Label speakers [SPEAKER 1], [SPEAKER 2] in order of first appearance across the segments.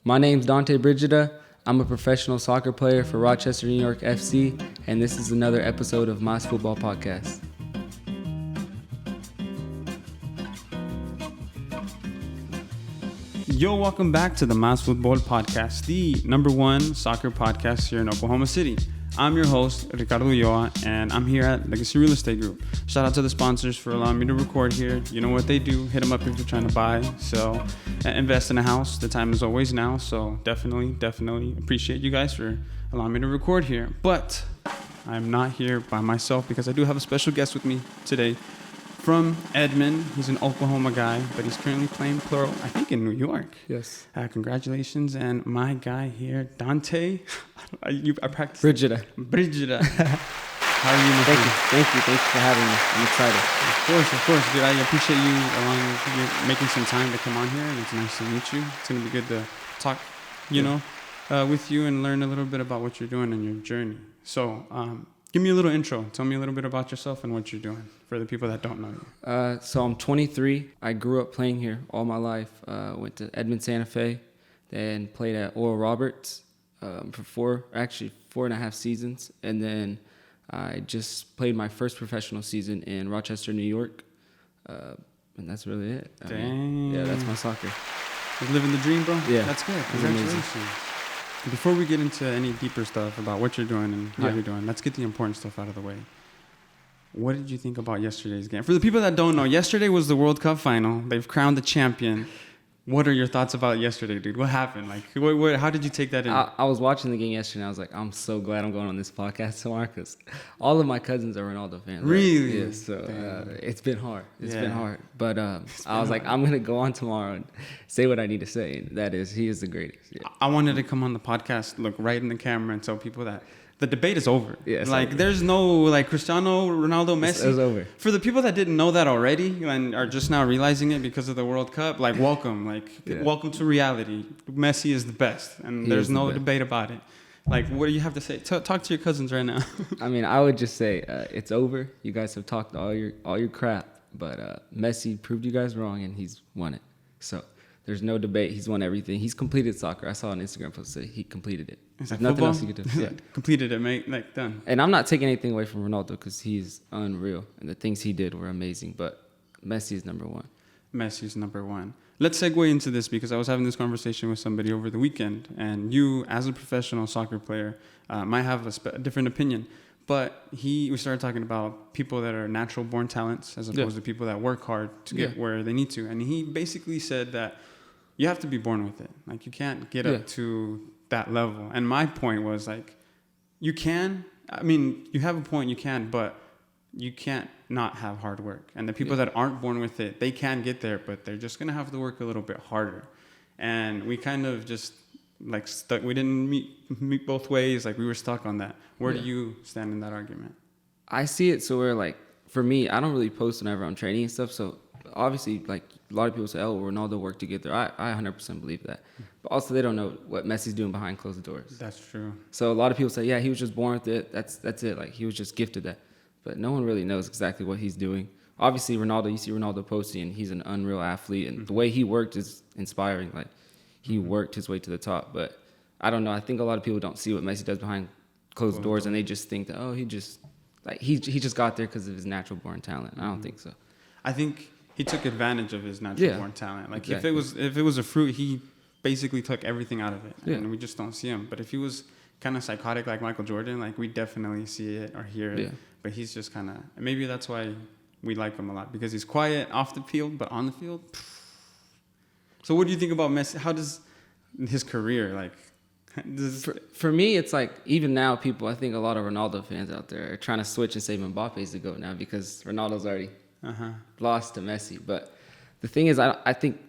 [SPEAKER 1] My name's Dante Brigida. I'm a professional soccer player for Rochester New York FC, and this is another episode of my Futbol podcast.
[SPEAKER 2] Yo, welcome back to the Mas Futbol podcast, the number one soccer podcast here in Oklahoma City. I'm your host, Ricardo Ulloa, and I'm here at Legacy Real Estate Group. Shout out to the sponsors for allowing me to record here. You know what they do. Hit them up if you're trying to buy, sell, invest in a house. The time is always now, so definitely appreciate you guys for allowing me to record here. But I'm not here by myself because I do have a special guest with me today from Edmond. He's an Oklahoma guy, but he's currently playing plural, I think, in New York.
[SPEAKER 1] Yes.
[SPEAKER 2] Congratulations. And my guy here, Dante. I practiced.
[SPEAKER 1] Brigida.
[SPEAKER 2] How are you?
[SPEAKER 1] Thank you for having me. I'm excited.
[SPEAKER 2] Of course, dude. I appreciate you making some time to come on here, and it's nice to meet you. It's going to be good to talk, with you and learn a little bit about what you're doing in your journey. So, give me a little intro. Tell me a little bit about yourself and what you're doing for the people that don't know you.
[SPEAKER 1] So I'm 23. I grew up playing here all my life. Went to Edmond, Santa Fe, then played at Oral Roberts for 4.5 seasons. And then I just played my first professional season in Rochester, New York. And that's really it.
[SPEAKER 2] Dang.
[SPEAKER 1] That's my soccer.
[SPEAKER 2] You're living the dream, bro?
[SPEAKER 1] Yeah.
[SPEAKER 2] That's good. Congratulations. Before we get into any deeper stuff about what you're doing and how you're doing, let's get the important stuff out of the way. What did you think about yesterday's game? For the people that don't know, yesterday was the World Cup final. They've crowned the champion. What are your thoughts about yesterday, dude? What happened? How did you take that in?
[SPEAKER 1] I was watching the game yesterday, and I was like, I'm so glad I'm going on this podcast tomorrow because all of my cousins are Ronaldo fans.
[SPEAKER 2] Really?
[SPEAKER 1] Right? Yeah, so it's been hard. It's been hard. But I was like, I'm going to go on tomorrow and say what I need to say. And that is, he is the greatest. Yeah.
[SPEAKER 2] I wanted to come on the podcast, look right in the camera and tell people that the debate is over.
[SPEAKER 1] Yeah, over.
[SPEAKER 2] There's no Cristiano, Ronaldo, Messi.
[SPEAKER 1] It's over.
[SPEAKER 2] For the people that didn't know that already and are just now realizing it because of the World Cup, welcome. Welcome to reality. Messi is the best, and there's no debate about it. What do you have to say? Talk to your cousins right now.
[SPEAKER 1] I mean, I would just say it's over. You guys have talked all your crap, but Messi proved you guys wrong, and he's won it. So there's no debate. He's won everything. He's completed soccer. I saw an Instagram post say he completed it.
[SPEAKER 2] There's
[SPEAKER 1] nothing else you could do. Yeah.
[SPEAKER 2] Completed it, mate. Done.
[SPEAKER 1] And I'm not taking anything away from Ronaldo because he's unreal, and the things he did were amazing. But Messi is number one.
[SPEAKER 2] Messi's number one. Let's segue into this because I was having this conversation with somebody over the weekend, and you, as a professional soccer player, might have a different opinion. But we started talking about people that are natural born talents as opposed to people that work hard to get where they need to. And he basically said that you have to be born with it. You can't get up to that level. And my point was you can. I mean, you have a point, you can, but you can't not have hard work. And the people that aren't born with it, they can get there, but they're just going to have to work a little bit harder. And we kind of just stuck. We didn't meet both ways. We were stuck on that. Where do you stand in that argument?
[SPEAKER 1] I see it so where for me, I don't really post whenever I'm training and stuff. So obviously a lot of people say, oh, Ronaldo worked to get there. I 100% believe that. But also they don't know what Messi's doing behind closed doors.
[SPEAKER 2] That's true.
[SPEAKER 1] So a lot of people say, yeah, he was just born with it. That's it. He was just gifted that. But no one really knows exactly what he's doing. Obviously, Ronaldo, you see Ronaldo posting, and he's an unreal athlete. And the way he worked is inspiring. He worked his way to the top. But I don't know. I think a lot of people don't see what Messi does behind closed doors, and they just think that, oh, he just got there because of his natural born talent. I don't think so.
[SPEAKER 2] I think he took advantage of his natural born talent.
[SPEAKER 1] Exactly.
[SPEAKER 2] If it was a fruit, he basically took everything out of it, and we just don't see him. But if he was kind of psychotic like Michael Jordan, we definitely see it or hear it. Yeah. But he's just kind of, maybe that's why we like him a lot, because he's quiet off the field, but on the field. So what do you think about Messi? How does his career,
[SPEAKER 1] For me, it's even now I think a lot of Ronaldo fans out there are trying to switch and say Mbappe's the GOAT now because Ronaldo's already lost to Messi. But the thing is, I think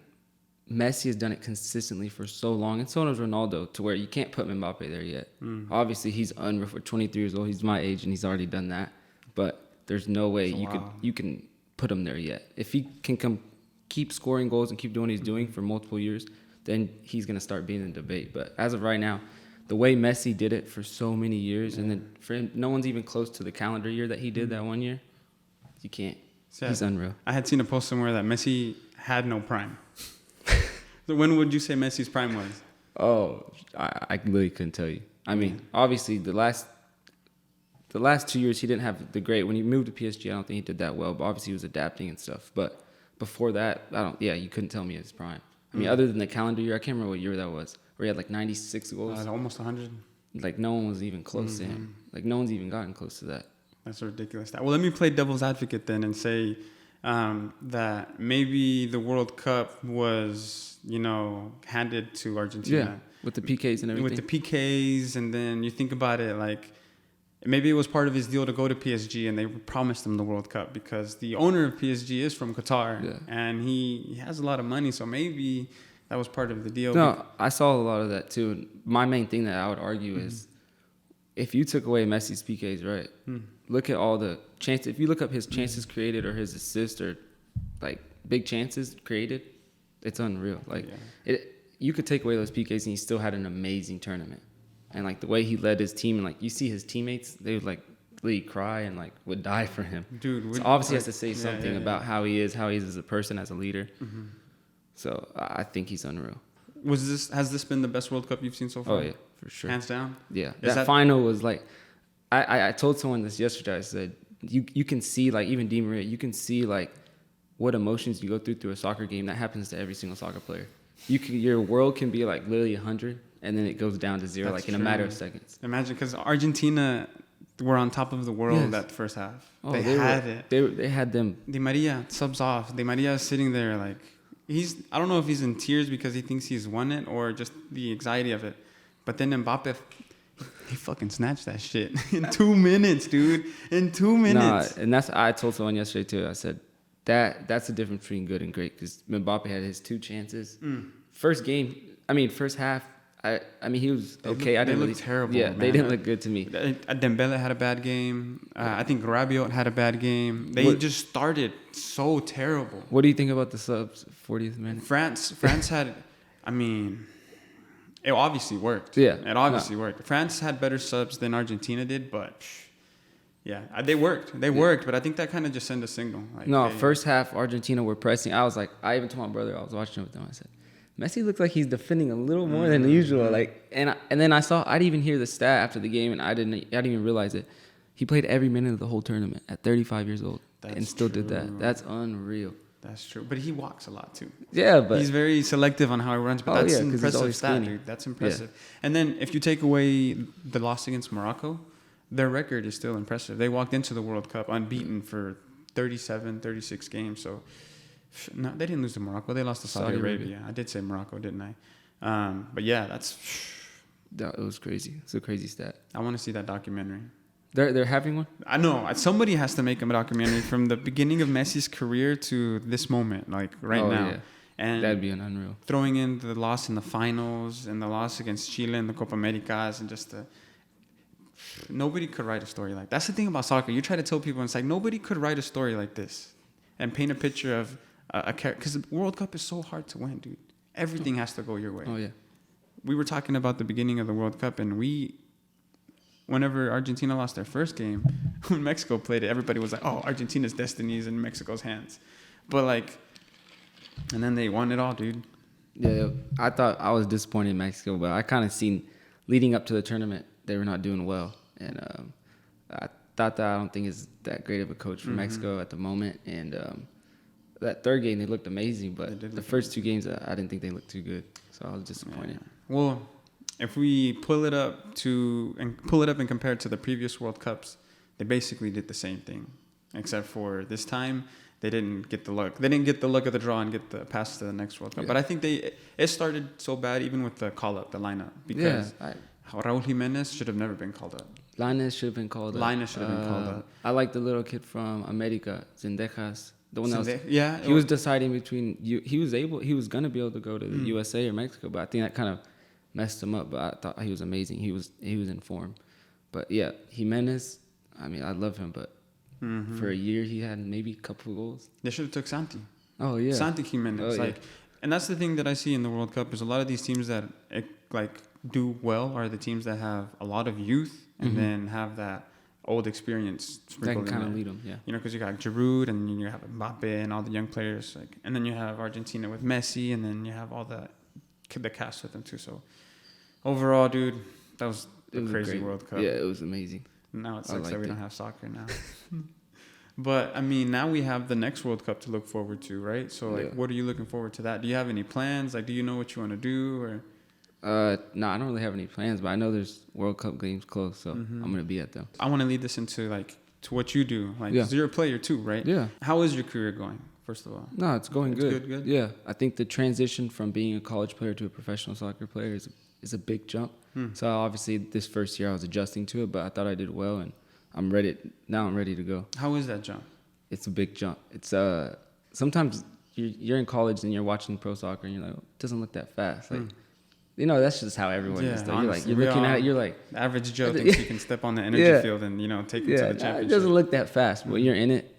[SPEAKER 1] Messi has done it consistently for so long, and so does Ronaldo, to where you can't put Mbappe there yet. Obviously, he's unreal for 23 years old. He's my age, and he's already done that. But there's no way you can put him there yet. If he can keep scoring goals and keep doing what he's doing for multiple years, then he's going to start being in the debate. But as of right now, the way Messi did it for so many years, and then for him, no one's even close to the calendar year that he did that one year. You can't. He's unreal.
[SPEAKER 2] I had seen a post somewhere that Messi had no prime. So when would you say Messi's prime was?
[SPEAKER 1] Oh, I literally couldn't tell you. I mean, obviously the last 2 years he didn't have the great. When he moved to PSG, I don't think he did that well. But obviously he was adapting and stuff. But before that, you couldn't tell me his prime. I mean, other than the calendar year, I can't remember what year that was, where he had like 96 goals.
[SPEAKER 2] Almost 100.
[SPEAKER 1] Like no one was even close to him. Like no one's even gotten close to that.
[SPEAKER 2] That's a ridiculous stat. Well, let me play devil's advocate then and say that maybe the World Cup was, handed to Argentina.
[SPEAKER 1] Yeah, with the PKs and everything.
[SPEAKER 2] With the PKs, and then you think about it, like maybe it was part of his deal to go to PSG, and they promised him the World Cup because the owner of PSG is from Qatar, and he has a lot of money, so maybe that was part of the deal.
[SPEAKER 1] No, I saw a lot of that too. And my main thing that I would argue is if you took away Messi's PKs, right? Look at all the chances. If you look up his chances created or his assists or like big chances created, it's unreal. Like you could take away those PKs and he still had an amazing tournament. And like the way he led his team, and like you see his teammates, they would like really cry and like would die for him.
[SPEAKER 2] Dude,
[SPEAKER 1] so obviously has to say something about how he is as a person, as a leader. So I think he's unreal.
[SPEAKER 2] Has this been the best World Cup you've seen so far?
[SPEAKER 1] Oh yeah, for sure.
[SPEAKER 2] Hands down?
[SPEAKER 1] Yeah. That final was like, I told someone this yesterday. I said, you can see, like, even Di Maria, you can see like what emotions you go through a soccer game. That happens to every single soccer player. Your world can be like literally 100, and then it goes down to 0. That's like in a matter of seconds.
[SPEAKER 2] Imagine, because Argentina were on top of the world that first half. Oh, they had it.
[SPEAKER 1] They had them.
[SPEAKER 2] Di Maria subs off. Di Maria is sitting there like I don't know if he's in tears because he thinks he's won it or just the anxiety of it. But then Mbappe, he fucking snatched that shit in 2 minutes, dude. In 2 minutes.
[SPEAKER 1] Nah, and I told someone yesterday too. I said that's the difference between good and great, because Mbappe had his 2 chances. First half. I mean, he was okay.
[SPEAKER 2] They looked terrible.
[SPEAKER 1] Yeah,
[SPEAKER 2] man.
[SPEAKER 1] They didn't look good to me.
[SPEAKER 2] Dembele had a bad game. I think Rabiot had a bad game. They just started so terrible.
[SPEAKER 1] What do you think about the subs? 40th minute.
[SPEAKER 2] France had. I mean, it obviously worked.
[SPEAKER 1] Yeah,
[SPEAKER 2] it obviously worked. France had better subs than Argentina did, but they worked. They worked, but I think that kind of just sent a signal. Like,
[SPEAKER 1] first half Argentina were pressing. I was like, I even told my brother, I was watching with them. I said, Messi looks like he's defending a little more than usual. Like, and then I didn't even hear the stat after the game, and I didn't even realize it. He played every minute of the whole tournament at 35 years old, and still did that. That's unreal.
[SPEAKER 2] That's true, but he walks a lot too.
[SPEAKER 1] Yeah, but
[SPEAKER 2] he's very selective on how he runs. But that's impressive stat, dude. That's impressive. Yeah. And then if you take away the loss against Morocco, their record is still impressive. They walked into the World Cup unbeaten for 37, 36 games. So. No, they didn't lose to Morocco. They lost to Saudi Arabia. I did say Morocco, didn't I? But yeah,
[SPEAKER 1] it was crazy. It's a crazy stat.
[SPEAKER 2] I want to see that documentary.
[SPEAKER 1] They're having one?
[SPEAKER 2] I know. Somebody has to make a documentary from the beginning of Messi's career to this moment, like now. Yeah. And
[SPEAKER 1] that'd be an unreal.
[SPEAKER 2] Throwing in the loss in the finals and the loss against Chile in the Copa Americas and nobody could write a story like that. That's the thing about soccer. You try to tell people, and it's like nobody could write a story like this and paint a picture of because the World Cup is so hard to win, dude. Everything has to go your way.
[SPEAKER 1] Oh yeah.
[SPEAKER 2] We were talking about the beginning of the World Cup, and whenever Argentina lost their first game, when Mexico played it, everybody was like, "Oh, Argentina's destiny is in Mexico's hands," but and then they won it all, dude.
[SPEAKER 1] Yeah, I thought I was disappointed in Mexico, but I kind of seen leading up to the tournament they were not doing well, and I thought that I don't think is that great of a coach for Mexico at the moment, and. That third game, they looked amazing, but the first 2 games, I didn't think they looked too good, so I was disappointed.
[SPEAKER 2] Yeah. Well, if we pull it up and compare it to the previous World Cups, they basically did the same thing, except for this time they didn't get the luck. They didn't get the luck of the draw and get the pass to the next World Cup. Yeah. But I think it started so bad even with the call-up, the lineup, because Raúl Jiménez should have never been called up.
[SPEAKER 1] Lainez should have been called up. I like the little kid from America, Zendejas. The one that was, he was deciding between he was gonna be able to go to the USA or Mexico, but I think that kind of messed him up. But I thought he was amazing. He was in form. But yeah, Jimenez, I mean, I love him, but for a year he had maybe a couple of goals.
[SPEAKER 2] They should have took Santi.
[SPEAKER 1] Oh yeah,
[SPEAKER 2] Santi Jimenez. And that's the thing that I see in the World Cup is a lot of these teams that do well are the teams that have a lot of youth and then have that old experience sprinkled in there. That can kind of
[SPEAKER 1] lead them, yeah.
[SPEAKER 2] Because you got Giroud and you have Mbappe and all the young players, and then you have Argentina with Messi, and then you have all the the cast with him too. So overall, dude, that was a crazy World Cup.
[SPEAKER 1] Yeah, it was amazing.
[SPEAKER 2] Now it sucks that we don't have soccer now. But I mean, now we have the next World Cup to look forward to, right? So like, what are you looking forward to that? Do you have any plans? Like, do you know what you want to do or?
[SPEAKER 1] No, I don't really have any plans, but I know there's World Cup games close, so I'm gonna be at them.
[SPEAKER 2] I want to lead this into like to what you do, like 'cause you're a player too, right?
[SPEAKER 1] Yeah.
[SPEAKER 2] How is your career going? First of all.
[SPEAKER 1] No, it's going good.
[SPEAKER 2] Good.
[SPEAKER 1] Yeah, I think the transition from being a college player to a professional soccer player is a big jump. So obviously this first year I was adjusting to it, but I thought I did well, and I'm ready. Now I'm ready to go.
[SPEAKER 2] How is that jump?
[SPEAKER 1] It's a big jump. It's sometimes you're in college and you're watching pro soccer and you're like, it doesn't look that fast. Like, you know, that's just how everyone is. Though. You're looking at it, you're like,
[SPEAKER 2] the average Joe thinks he can step on the energy field and take it to the championship.
[SPEAKER 1] It doesn't look that fast, but when you're in it,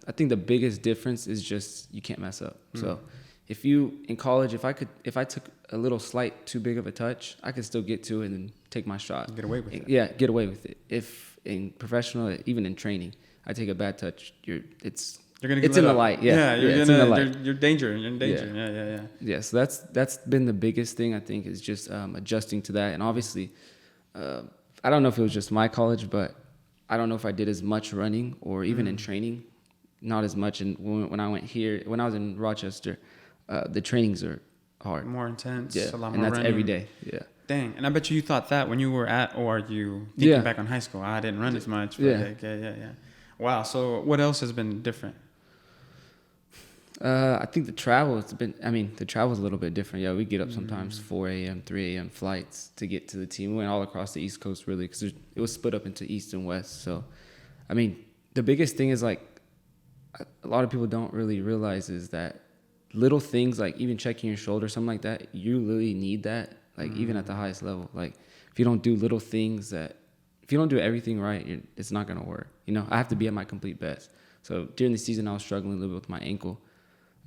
[SPEAKER 1] I think the biggest difference is just you can't mess up. So if you in college, if I took a little slight too big of a touch, I could still get to it and then take my shot.
[SPEAKER 2] Get away with it.
[SPEAKER 1] Yeah, get away with it. If in professional, even in training, I take a bad touch, it's in the light. It's in the light.
[SPEAKER 2] You're in danger. Yeah.
[SPEAKER 1] Yeah, so that's been the biggest thing, I think, is just adjusting to that. And obviously, I don't know if it was just my college, but I don't know if I did as much running or even in training, not as much. And when I was in Rochester, the trainings are hard.
[SPEAKER 2] More intense,
[SPEAKER 1] a
[SPEAKER 2] lot more
[SPEAKER 1] and that's
[SPEAKER 2] running.
[SPEAKER 1] every day. Yeah.
[SPEAKER 2] Dang, and I bet you thought that when you were at ORU, thinking back on high school, I didn't run as much. But yeah. Wow, so what else has been different?
[SPEAKER 1] I think the travel's a little bit different. Yeah, we get up sometimes 4 a.m., 3 a.m. flights to get to the team. We went all across the East Coast, really, because it was split up into East and West. So, I mean, the biggest thing is, like, a lot of people don't really realize is that little things, like even checking your shoulder, something like that, you really need that, like, even at the highest level. Like, if you don't do little things if you don't do everything right, it's not going to work. You know, I have to be at my complete best. So during the season, I was struggling a little bit with my ankle.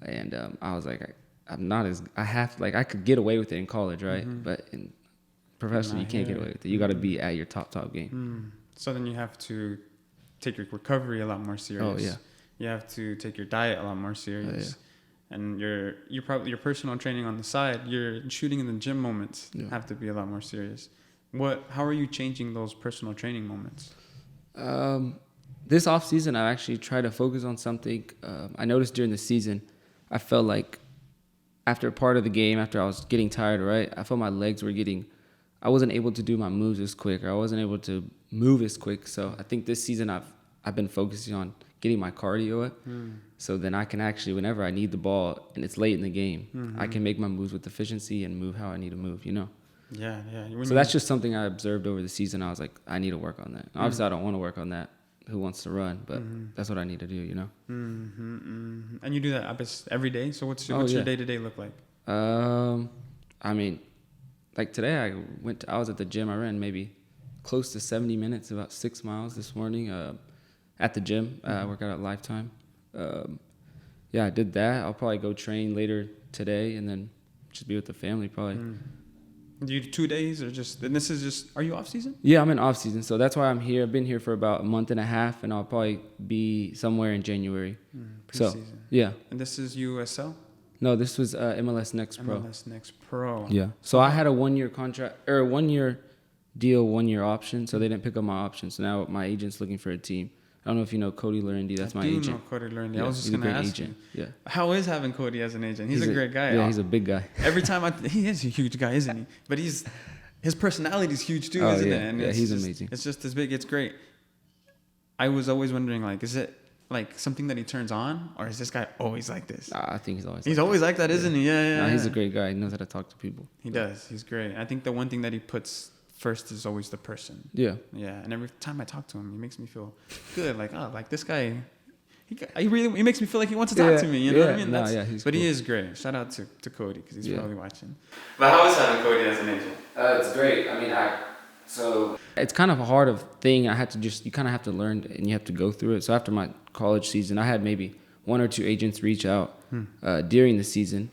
[SPEAKER 1] And I was like, I could get away with it in college, right? But in professional, you can't get away with it. You got to be at your top game.
[SPEAKER 2] So then you have to take your recovery a lot more serious.
[SPEAKER 1] Oh, yeah.
[SPEAKER 2] You have to take your diet a lot more serious. And your personal training on the side, your shooting in the gym moments have to be a lot more serious. How are you changing those personal training moments?
[SPEAKER 1] This off season, I actually tried to focus on something. I noticed during the season, I felt like after part of the game, after I was getting tired, right, I felt my legs were I wasn't able to do my moves as quick, or I wasn't able to move as quick. So I think this season I've been focusing on getting my cardio up. So then I can actually, whenever I need the ball and it's late in the game, I can make my moves with efficiency and move how I need to move, you know?
[SPEAKER 2] Yeah.
[SPEAKER 1] So that's just something I observed over the season. I was like, I need to work on that. Obviously, I don't want to work on that. Who wants to run? But that's what I need to do, you know?
[SPEAKER 2] And you do that every day? So what's your day-to-day look like?
[SPEAKER 1] I mean, like today I was at the gym. I ran maybe close to 70 minutes, about 6 miles this morning at the gym. I work out at Lifetime. I did that. I'll probably go train later today and then just be with the family probably.
[SPEAKER 2] Do you do 2 days or are you off season?
[SPEAKER 1] Yeah, I'm in off season. So that's why I'm here. I've been here for about a month and a half, and I'll probably be somewhere in January.
[SPEAKER 2] Pre-season.
[SPEAKER 1] So, yeah.
[SPEAKER 2] And this is USL?
[SPEAKER 1] No, this was MLS Next Pro.
[SPEAKER 2] MLS Next Pro.
[SPEAKER 1] Yeah. So I had a 1-year contract, or a 1-year deal, 1-year option. So they didn't pick up my option. So now my agent's looking for a team. I don't know if you know Cody Larendi. That's my agent.
[SPEAKER 2] I do know Cody Larendi.
[SPEAKER 1] Yeah,
[SPEAKER 2] I was just going to ask
[SPEAKER 1] agent.
[SPEAKER 2] you.
[SPEAKER 1] Yeah.
[SPEAKER 2] How is having Cody as an agent? He's a great guy.
[SPEAKER 1] Yeah, he's a big guy.
[SPEAKER 2] Every time he is a huge guy, isn't he? But his personality is huge too, isn't it? And
[SPEAKER 1] he's amazing.
[SPEAKER 2] It's just as big. It's great. I was always wondering, like, is it like something that he turns on, or is this guy always like this?
[SPEAKER 1] I think he's always.
[SPEAKER 2] He's always like that, isn't he? Yeah.
[SPEAKER 1] No, he's a great guy. He knows how to talk to people.
[SPEAKER 2] He does. He's great. I think the one thing that he puts first is always the person.
[SPEAKER 1] Yeah.
[SPEAKER 2] Yeah. And every time I talk to him, he makes me feel good. Like, oh, like this guy. He makes me feel like he wants to talk to me. You know what I mean?
[SPEAKER 1] He's
[SPEAKER 2] but
[SPEAKER 1] cool.
[SPEAKER 2] He is great. Shout out to Cody because he's probably watching. But how is having Cody as an agent?
[SPEAKER 1] It's great. I mean, so it's kind of a hard thing. You kind of have to learn and you have to go through it. So after my college season, I had maybe 1 or 2 agents reach out during the season,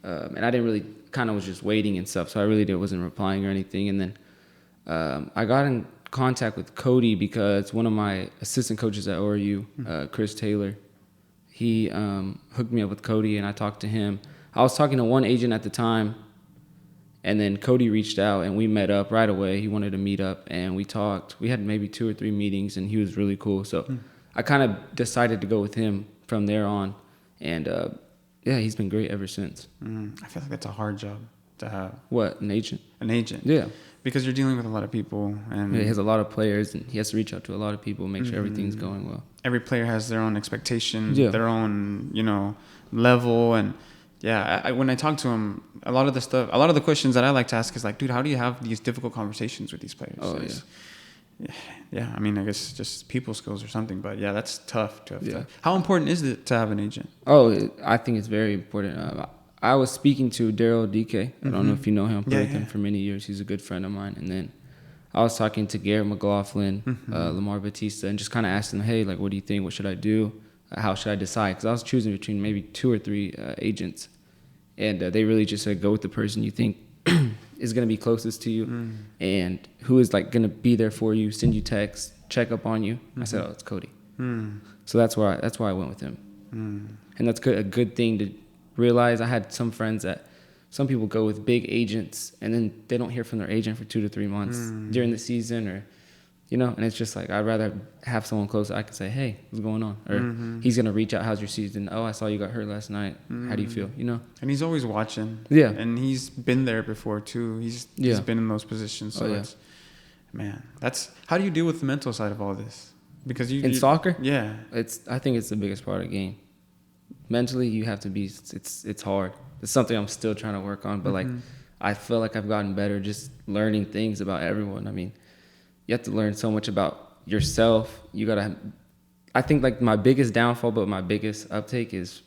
[SPEAKER 1] and I didn't really, kind of was just waiting and stuff. So I really wasn't replying or anything. And then I got in contact with Cody because one of my assistant coaches at ORU, Chris Taylor, he hooked me up with Cody and I talked to him. I was talking to one agent at the time And then Cody reached out and we met up right away. He wanted to meet up and we talked. We had maybe 2 or 3 meetings and he was really cool. So I kind of decided to go with him from there on. And yeah, he's been great ever since.
[SPEAKER 2] I feel like that's a hard job to have.
[SPEAKER 1] What, an agent?
[SPEAKER 2] An agent.
[SPEAKER 1] Yeah.
[SPEAKER 2] Because you're dealing with a lot of people. And
[SPEAKER 1] yeah, he has a lot of players and he has to reach out to a lot of people, make sure everything's going well.
[SPEAKER 2] Every player has their own expectations,
[SPEAKER 1] Yeah.
[SPEAKER 2] their own, level. And yeah, I when I talk to him, a lot of the questions that I like to ask is like, dude, how do you have these difficult conversations with these players?
[SPEAKER 1] Oh,
[SPEAKER 2] Yeah, I mean, I guess just people skills or something, but yeah, that's tough to have.
[SPEAKER 1] Yeah.
[SPEAKER 2] How important is it to have an agent?
[SPEAKER 1] Oh, I think it's very important. I was speaking to Daryl DK. I don't know if you know him. I played with him for many years. He's a good friend of mine. And then I was talking to Garrett McLaughlin, Lamar Batista, and just kind of asked them, hey, like, what do you think? What should I do? How should I decide? Because I was choosing between maybe 2 or 3 agents. And they really just said, go with the person you think is going to be closest to you and who is like going to be there for you, send you texts, check up on you. I said, oh, it's Cody. So that's why I went with him. And that's a good thing to realize. I had some friends that some people go with big agents and then they don't hear from their agent for 2 to 3 months during the season or, and it's just like, I'd rather have someone close that I can say, hey, what's going on? Or he's going to reach out, how's your season? Oh, I saw you got hurt last night. How do you feel?
[SPEAKER 2] And he's always watching.
[SPEAKER 1] Yeah.
[SPEAKER 2] And he's been there before too. He's been in those positions. So man, how do you deal with the mental side of all this? Because in
[SPEAKER 1] soccer?
[SPEAKER 2] Yeah.
[SPEAKER 1] I think it's the biggest part of the game. Mentally, you have to be, it's hard. It's something I'm still trying to work on, but like, I feel like I've gotten better just learning things about everyone. I mean, you have to learn so much about yourself. I think like my biggest downfall, but my biggest uptake is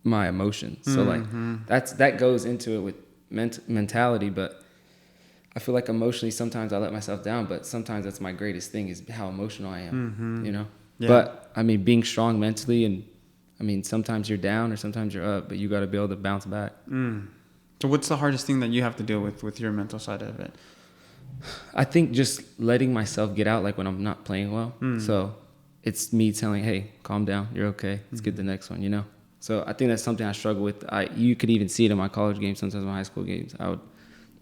[SPEAKER 1] my emotions. So like that goes into it with mentality, but I feel like emotionally sometimes I let myself down, but sometimes that's my greatest thing is how emotional I am, Yeah. But I mean, being strong mentally and I mean, sometimes you're down or sometimes you're up, but you got to be able to bounce back.
[SPEAKER 2] So what's the hardest thing that you have to deal with your mental side of it?
[SPEAKER 1] I think just letting myself get out, like when I'm not playing well. So it's me telling, hey, calm down. You're okay. Let's get the next one, So I think that's something I struggle with. You could even see it in my college games, sometimes my high school games. I would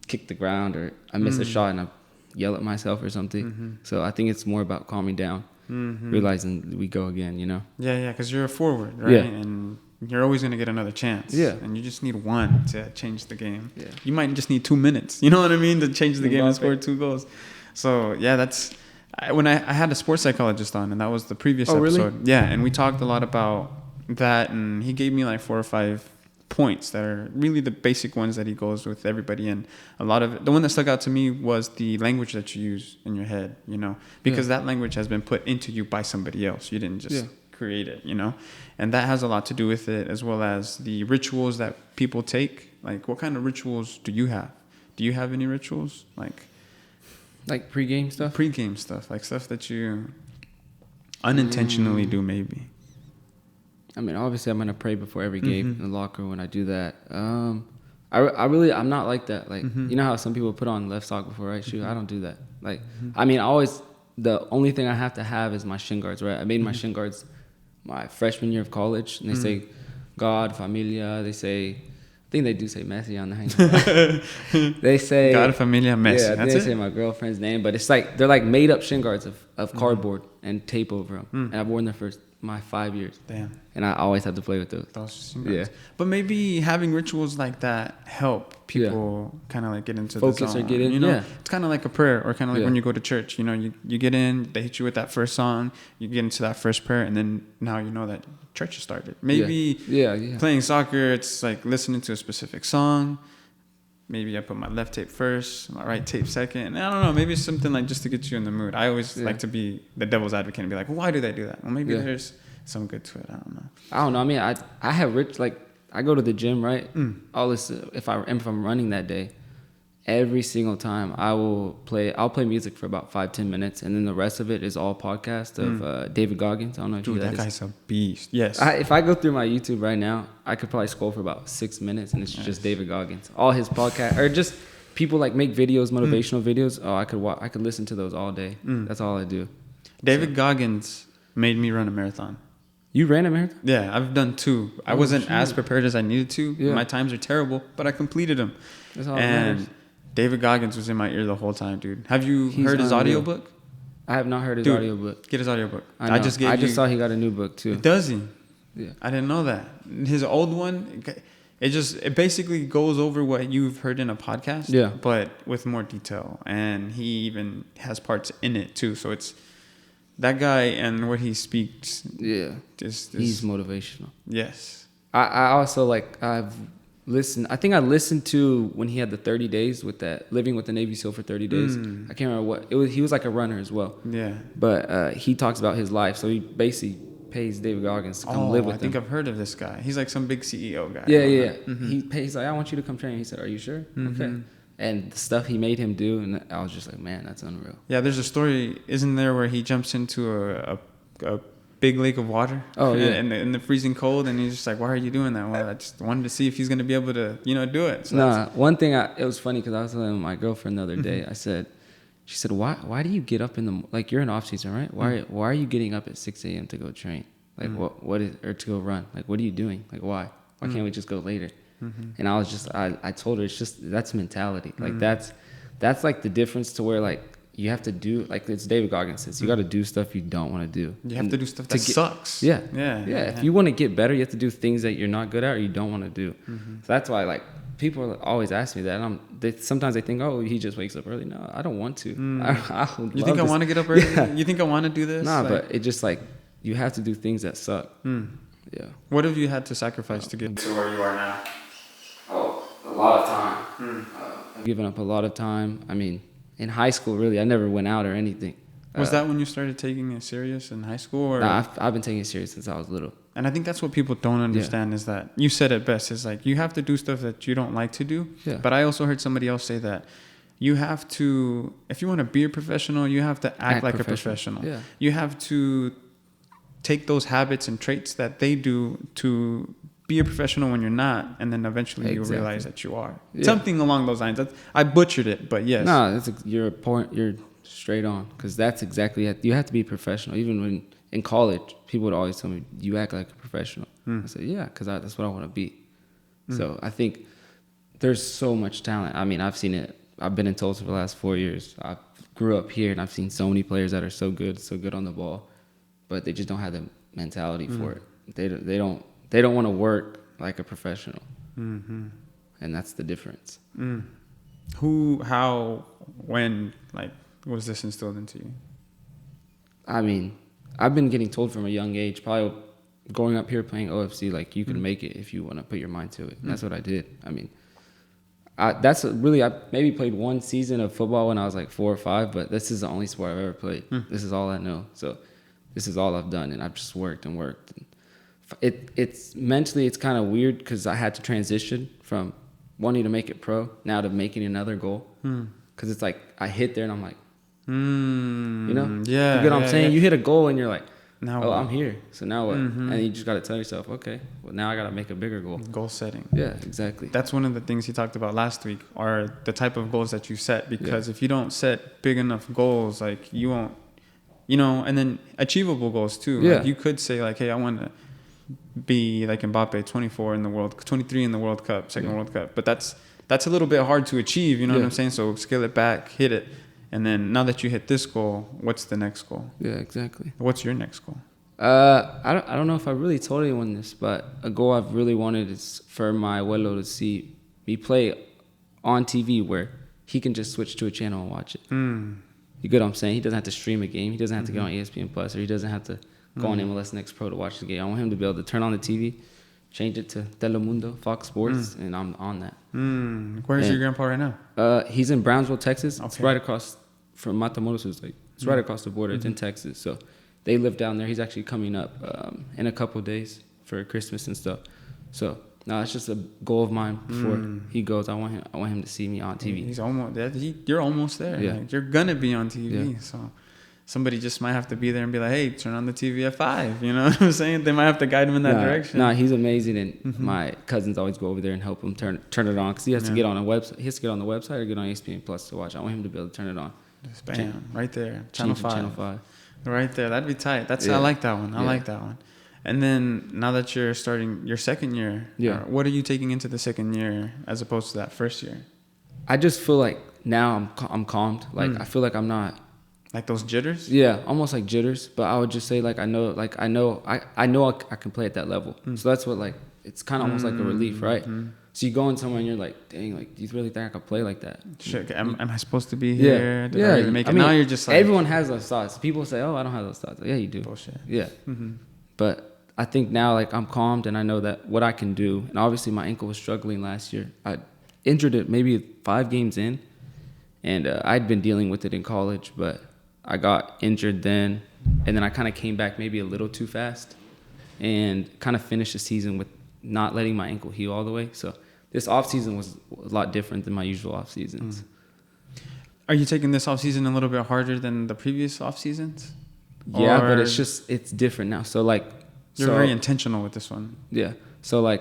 [SPEAKER 1] kick the ground or I miss a shot and I yell at myself or something. So I think it's more about calming down, realizing we go again,
[SPEAKER 2] Yeah, because you're a forward, right?
[SPEAKER 1] Yeah.
[SPEAKER 2] And you're always going to get another chance.
[SPEAKER 1] Yeah.
[SPEAKER 2] And you just need one to change the game.
[SPEAKER 1] Yeah.
[SPEAKER 2] You might just need 2 minutes, you know what I mean, to change the game and score 2 goals. So, yeah, when I had a sports psychologist on, and that was the previous episode.
[SPEAKER 1] Really?
[SPEAKER 2] Yeah, and we talked a lot about that, and he gave me like 4 or 5 points that are really the basic ones that he goes with everybody. And a lot of it, the one that stuck out to me was the language that you use in your head, because that language has been put into you by somebody else. You didn't just create it, and that has a lot to do with it, as well as the rituals that people take. Like, what kind of rituals do you have? Do you have any rituals? Like
[SPEAKER 1] pre-game stuff?
[SPEAKER 2] Pre-game stuff, like stuff that you unintentionally do maybe.
[SPEAKER 1] I mean, obviously I'm going to pray before every game in the locker when I do that. I'm not like that. Like, you know how some people put on left sock before right shoe? I don't do that. Like, I mean, the only thing I have to have is my shin guards, right? I made my shin guards my freshman year of college, and they say God, familia. They say, I think they do say Messi on the hang. They say
[SPEAKER 2] God, familia, Messi.
[SPEAKER 1] Yeah,
[SPEAKER 2] that's
[SPEAKER 1] they
[SPEAKER 2] it?
[SPEAKER 1] say my girlfriend's name, but it's like they're like made up shin guards of cardboard and tape over them, and I've worn them for my 5 years.
[SPEAKER 2] Damn.
[SPEAKER 1] And I always have to play with those.
[SPEAKER 2] Yeah. But maybe having rituals like that help people kind of like get into
[SPEAKER 1] focus
[SPEAKER 2] the zone.
[SPEAKER 1] Or get in.
[SPEAKER 2] It's kind of like a prayer, or kind of like when you go to church. You get in, they hit you with that first song, you get into that first prayer, and then now you know that church has started. Maybe playing soccer, it's like listening to a specific song. Maybe I put my left tape first, my right tape second. I don't know. Maybe it's something like just to get you in the mood. I always like to be the devil's advocate and be like, well, why do they do that? Well, maybe there's some good to it. I don't know.
[SPEAKER 1] I mean, I have I go to the gym, right? I'll listen if I'm running that day. Every single time I'll play music for about 5-10 minutes, and then the rest of it is all podcast of David Goggins. I don't know if
[SPEAKER 2] that guy's a beast. Yes.
[SPEAKER 1] If I go through my YouTube right now, I could probably scroll for about 6 minutes, and it's just David Goggins. All his podcast or just people like make videos, motivational videos. Oh, I could listen to those all day. That's all I do.
[SPEAKER 2] David Goggins made me run a marathon.
[SPEAKER 1] You ran a marathon?
[SPEAKER 2] Yeah, I've done 2. I wasn't as prepared as I needed to. Yeah. My times are terrible, but I completed them.
[SPEAKER 1] That's all that matters.
[SPEAKER 2] David Goggins was in my ear the whole time, dude. Have you heard his audiobook?
[SPEAKER 1] I have not heard his audiobook.
[SPEAKER 2] Get his audiobook.
[SPEAKER 1] I just saw he got a new book too.
[SPEAKER 2] Does he?
[SPEAKER 1] Yeah.
[SPEAKER 2] I didn't know that. His old one, it basically goes over what you've heard in a podcast, but with more detail. And he even has parts in it too. So it's that guy and what he speaks.
[SPEAKER 1] Yeah. He's motivational.
[SPEAKER 2] Yes.
[SPEAKER 1] I also I've listened. I think I listened to when he had the 30 days with that living with the Navy SEAL for 30 days. I can't remember what it was. He was like a runner as well. Yeah. But he talks about his life. So he basically pays David Goggins to come live with him.
[SPEAKER 2] I think I've heard of this guy. He's like some big CEO guy.
[SPEAKER 1] Yeah. He's like, I want you to come train. He said, are you sure? Okay. And the stuff he made him do, and I was just like, man, that's unreal.
[SPEAKER 2] Yeah, there's a story, isn't there, where he jumps into a big lake of water. Oh, yeah. In the freezing cold, and he's just like, why are you doing that? Well, I just wanted to see if he's going to be able to, do it. So
[SPEAKER 1] one thing, it was funny because I was telling my girlfriend the other day, she said, why do you get up you're in off season, right? Why are you getting up at 6 a.m. to go train? Or to go run? Like, what are you doing? Like, why? Why can't we just go later? And I was just, I told her, it's just, that's mentality. Like, that's like the difference to where, like, you have to do, like it's David Goggins says, you got to do stuff you don't want to do.
[SPEAKER 2] You have to do stuff that sucks.
[SPEAKER 1] Yeah. If you want to get better, you have to do things that you're not good at or you don't want to do. So that's why, like, people always ask me that. And sometimes they think, oh, he just wakes up early. No, I don't want to.
[SPEAKER 2] You think I want to get up early? Yeah. You think I want to do this?
[SPEAKER 1] Nah, but it just like, you have to do things that suck. Yeah.
[SPEAKER 2] What have you had to sacrifice to get to where you are now?
[SPEAKER 1] Oh, a lot of time. I've given up a lot of time. I mean, in high school, really, I never went out or anything.
[SPEAKER 2] Was that when you started taking it serious in high school? Or?
[SPEAKER 1] Nah, I've been taking it serious since I was little.
[SPEAKER 2] And I think that's what people don't understand is that, you said it best, is like, you have to do stuff that you don't like to do. Yeah. But I also heard somebody else say that you have to, if you want to be a professional, you have to act like a professional. Yeah. You have to take those habits and traits that they do to be a professional when you're not, and then eventually you'll realize that you are. Yeah. Something along those lines. I butchered it, but yes.
[SPEAKER 1] No, you're straight on, because that's exactly it. You have to be professional. Even when in college, people would always tell me, you act like a professional. I said, yeah, because that's what I want to be. So I think there's so much talent. I mean, I've seen it. I've been in Tulsa for the last 4 years. I grew up here, and I've seen so many players that are so good on the ball, but they just don't have the mentality for it. They don't want to work like a professional. And that's the difference.
[SPEAKER 2] Who, how, when, like, was this instilled into you?
[SPEAKER 1] I mean, I've been getting told from a young age, probably growing up here playing OFC, like, you can make it if you want to put your mind to it. And that's what I did. I mean, I maybe played one season of football when I was like 4 or 5, but this is the only sport I've ever played. This is all I know. So this is all I've done, and I've just worked and worked. It's mentally, it's kind of weird because I had to transition from wanting to make it pro now to making another goal. Because it's like I hit there and I'm like, you know?
[SPEAKER 2] Yeah.
[SPEAKER 1] You get what I'm saying? Yeah. You hit a goal and you're like, now I'm here. So now what? And you just got to tell yourself, okay, well, now I got to make a bigger goal.
[SPEAKER 2] Goal setting.
[SPEAKER 1] Yeah, exactly.
[SPEAKER 2] That's one of the things he talked about last week, are the type of goals that you set. Because if you don't set big enough goals, like, you won't, and then achievable goals too. Yeah. Like, you could say, like, hey, I want to be like Mbappe, 23 in the World Cup, second World Cup. But that's a little bit hard to achieve, you know what I'm saying? So scale it back, hit it. And then now that you hit this goal, what's the next goal?
[SPEAKER 1] Yeah, exactly.
[SPEAKER 2] What's your next goal?
[SPEAKER 1] I don't know if I really told anyone this, but a goal I've really wanted is for my abuelo to see me play on TV where he can just switch to a channel and watch it. You get what I'm saying? He doesn't have to stream a game. He doesn't have to get on ESPN Plus, or he doesn't have to go on MLS Next Pro to watch the game. I want him to be able to turn on the TV, change it to Telemundo, Fox Sports, and I'm on that.
[SPEAKER 2] Where's your grandpa right now?
[SPEAKER 1] He's in Brownsville, Texas. Okay. It's right across from Matamoros. It's right across the border. It's in Texas. So they live down there. He's actually coming up in a couple of days for Christmas and stuff. So no, it's just a goal of mine before he goes. I want him to see me on TV.
[SPEAKER 2] He's almost there. You're almost there. Yeah. Like, you're gonna be on TV. Yeah. So somebody just might have to be there and be like, hey, turn on the TV at 5. You know what I'm saying? They might have to guide him in that direction.
[SPEAKER 1] No, he's amazing, and my cousins always go over there and help him turn it on, because he has to get on a website. He has to get on the website or get on ESPN Plus to watch. I want him to be able to turn it on.
[SPEAKER 2] Just bam, right there, Channel 5.
[SPEAKER 1] Channel 5.
[SPEAKER 2] Right there, that'd be tight. I like that one. I like that one. And then now that you're starting your second year, what are you taking into the second year as opposed to that first year?
[SPEAKER 1] I just feel like now I'm calmed. Like I feel like I'm not
[SPEAKER 2] like those jitters.
[SPEAKER 1] Yeah, almost like jitters. But I would just say I know I can play at that level. So that's what it's kind of almost like a relief, right? So you go in somewhere and you're like, dang, do you really think I could play like that?
[SPEAKER 2] Shit, am I supposed to be here? Did I really make it?
[SPEAKER 1] I mean,
[SPEAKER 2] now you're just like,
[SPEAKER 1] everyone has those thoughts. People say, oh, I don't have those thoughts. Yeah, you do.
[SPEAKER 2] Bullshit.
[SPEAKER 1] Yeah. But I think now I'm calmed and I know that what I can do. And obviously my ankle was struggling last year. I injured it maybe 5 games in, and I'd been dealing with it in college, but I got injured then, and then I kind of came back maybe a little too fast and kind of finished the season with not letting my ankle heal all the way. So this off season was a lot different than my usual off seasons.
[SPEAKER 2] Are you taking this off season a little bit harder than the previous off seasons?
[SPEAKER 1] Yeah, but it's different now. So
[SPEAKER 2] you're very intentional with this one.
[SPEAKER 1] Yeah. So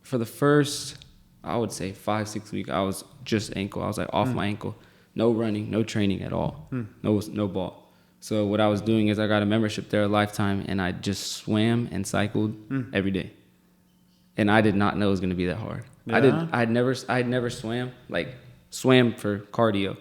[SPEAKER 1] for the first, I would say 5-6 weeks, I was just ankle. I was off my ankle, no running, no training at all, no ball. So what I was doing is I got a membership there a lifetime, and I just swam and cycled every day. And I did not know it was going to be that hard.
[SPEAKER 2] Yeah.
[SPEAKER 1] I had never swam for cardio,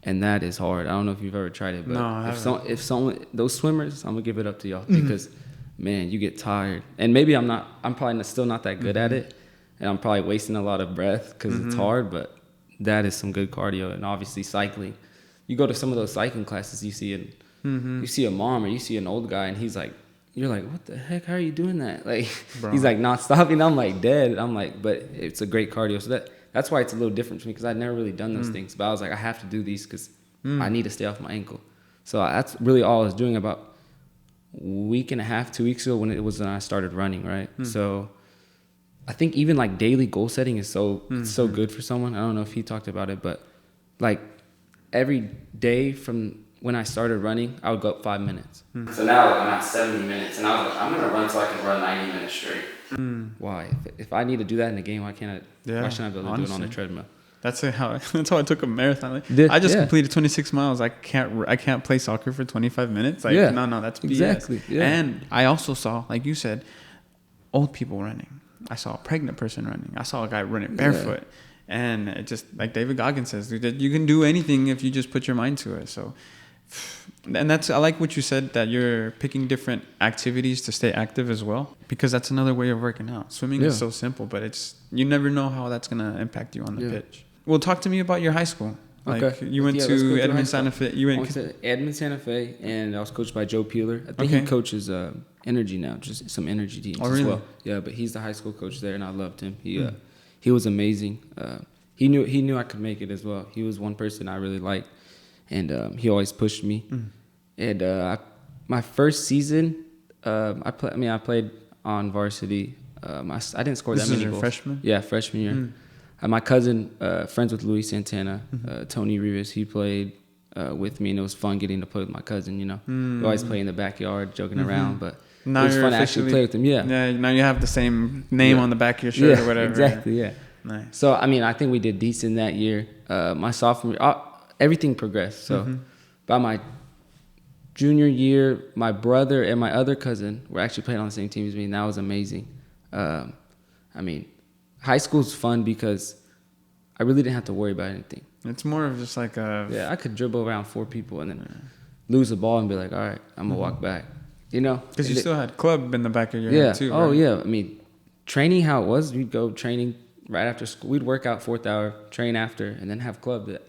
[SPEAKER 1] and that is hard. I don't know if you've ever tried it, but
[SPEAKER 2] no,
[SPEAKER 1] if someone those swimmers, I'm gonna give it up to y'all because man, you get tired. And maybe I'm probably still not that good at it, and I'm probably wasting a lot of breath because it's hard. But that is some good cardio, and obviously cycling. You go to some of those cycling classes, you see you see a mom or you see an old guy, and you're like, what the heck? How are you doing that? He's not stopping. I'm dead. I'm but it's a great cardio. So that's why it's a little different for me because I'd never really done those things. But I was I have to do these because I need to stay off my ankle. So that's really all I was doing about a week and a half, 2 weeks ago when I started running, right? So I think even daily goal setting is so good for someone. I don't know if he talked about it, but every day from when I started running, I would go up 5 minutes. So now I'm at 70 minutes, and I was I'm gonna run so I can run 90 minutes straight. Why? If I need to do that in a game, why shouldn't I be able to do it on a treadmill?
[SPEAKER 2] That's how I took a marathon. I just completed 26 miles. I can't play soccer for 25 minutes. No, that's BS.
[SPEAKER 1] Exactly. Yeah.
[SPEAKER 2] And I also saw, like you said, old people running. I saw a pregnant person running. I saw a guy running barefoot. And it just, like David Goggins says, you can do anything if you just put your mind to it. So, and I like what you said, that you're picking different activities to stay active as well, because that's another way of working out. Swimming is so simple, but you never know how that's going to impact you on the pitch. Well, talk to me about your high school. You went to Edmond Santa Fe. I went
[SPEAKER 1] to Edmond Santa Fe, and I was coached by Joe Peeler. I think he coaches Energy now, just some energy teams as well. Yeah, but he's the high school coach there, and I loved him. He was amazing. He knew I could make it as well. He was one person I really liked, and he always pushed me. And my first season, I played on varsity. I didn't score that many goals.
[SPEAKER 2] This is your freshman?
[SPEAKER 1] Yeah, freshman year. My cousin, friends with Luis Santana, Tony Rivas, he played with me, and it was fun getting to play with my cousin, We always play in the backyard, joking around, but
[SPEAKER 2] now
[SPEAKER 1] it was fun to actually play with him,
[SPEAKER 2] Yeah, now you have the same name on the back of your shirt or whatever.
[SPEAKER 1] Exactly, yeah.
[SPEAKER 2] Nice.
[SPEAKER 1] So, I think we did decent that year. My sophomore year, everything progressed. So, by my junior year, my brother and my other cousin were actually playing on the same team as me, and that was amazing. High school's fun because I really didn't have to worry about anything.
[SPEAKER 2] It's more of just I
[SPEAKER 1] could dribble around 4 people and then lose the ball and be like, all right, I'm going to walk back.
[SPEAKER 2] Because you still had club in the back of your head too, right?
[SPEAKER 1] Oh, yeah. Training how it was, we'd go training right after school. We'd work out 4th hour, train after, and then have club the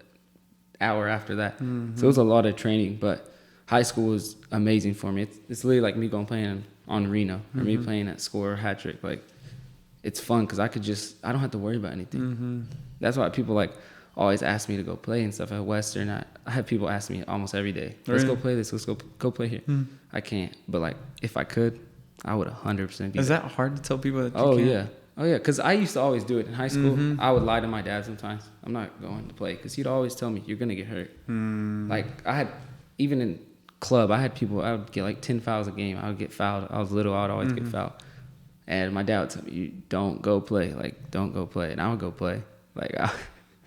[SPEAKER 1] hour after that. So it was a lot of training, but high school was amazing for me. It's literally like me going playing on Reno or me playing at Score or Hat Trick. It's fun because I don't have to worry about anything. That's why people always ask me to go play and stuff at Western. I have people ask me almost every day, let's go play this, let's go play here. I can't, but if I could, I would 100% be.
[SPEAKER 2] Is that hard to tell people that you can't?
[SPEAKER 1] Oh yeah, because I used to always do it in high school. I would lie to my dad sometimes. I'm not going to play because he'd always tell me, you're going to get hurt. I had, even in club, I would get 10 fouls a game. I would get fouled. I was little, I would always get fouled. And my dad would tell me, you don't go play. Don't go play. And I would go play.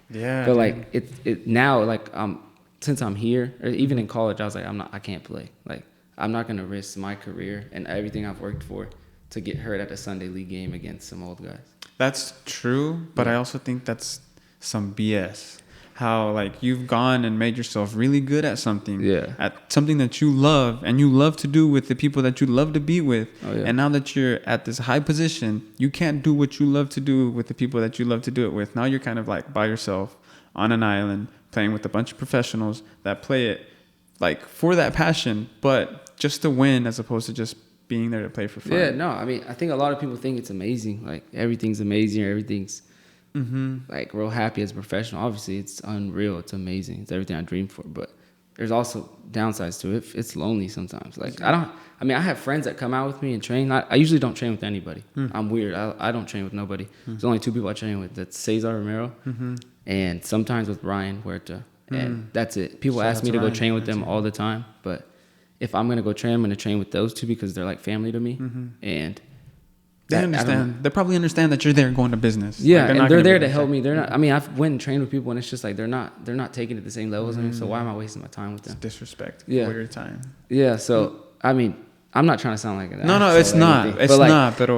[SPEAKER 2] Yeah.
[SPEAKER 1] But now, since I'm here, or even in college, I was I can't play. I'm not gonna risk my career and everything I've worked for to get hurt at a Sunday league game against some old guys.
[SPEAKER 2] That's true, but I also think that's some BS. How like you've gone and made yourself really good at something, at something that you love and you love to do with the people that you love to be with. And now that you're at this high position, you can't do what you love to do with the people that you love to do it with. Now you're kind of like by yourself on an island playing with a bunch of professionals that play it like for that passion, but just to win as opposed to just being there to play for fun.
[SPEAKER 1] Yeah, no, I mean, I think a lot of people think it's amazing. Like everything's amazing, everything's like real happy as a professional. Obviously, it's unreal. It's amazing. It's everything I dreamed for. But there's also downsides to it. It's lonely sometimes. Like I have friends that come out with me and train. I usually don't train with anybody. I'm weird. I don't train with nobody. There's only 2 people I train with. That's Cesar Romero and sometimes with Ryan Huerta. And that's it. People ask me to go train with them all the time. But if I'm going to go train, I'm going to train with those 2 because they're like family to me. And
[SPEAKER 2] they understand. They probably understand that you're there going to business.
[SPEAKER 1] Yeah,
[SPEAKER 2] like,
[SPEAKER 1] and they're there to help me. They're not. I mean, I've went and trained with people, and it's just like they're not taking it the same level as me. So why am I wasting my time with them?
[SPEAKER 2] It's disrespect for your time.
[SPEAKER 1] Yeah. So I mean, I'm not trying to sound like an
[SPEAKER 2] No, it's not. Anything. It's not. But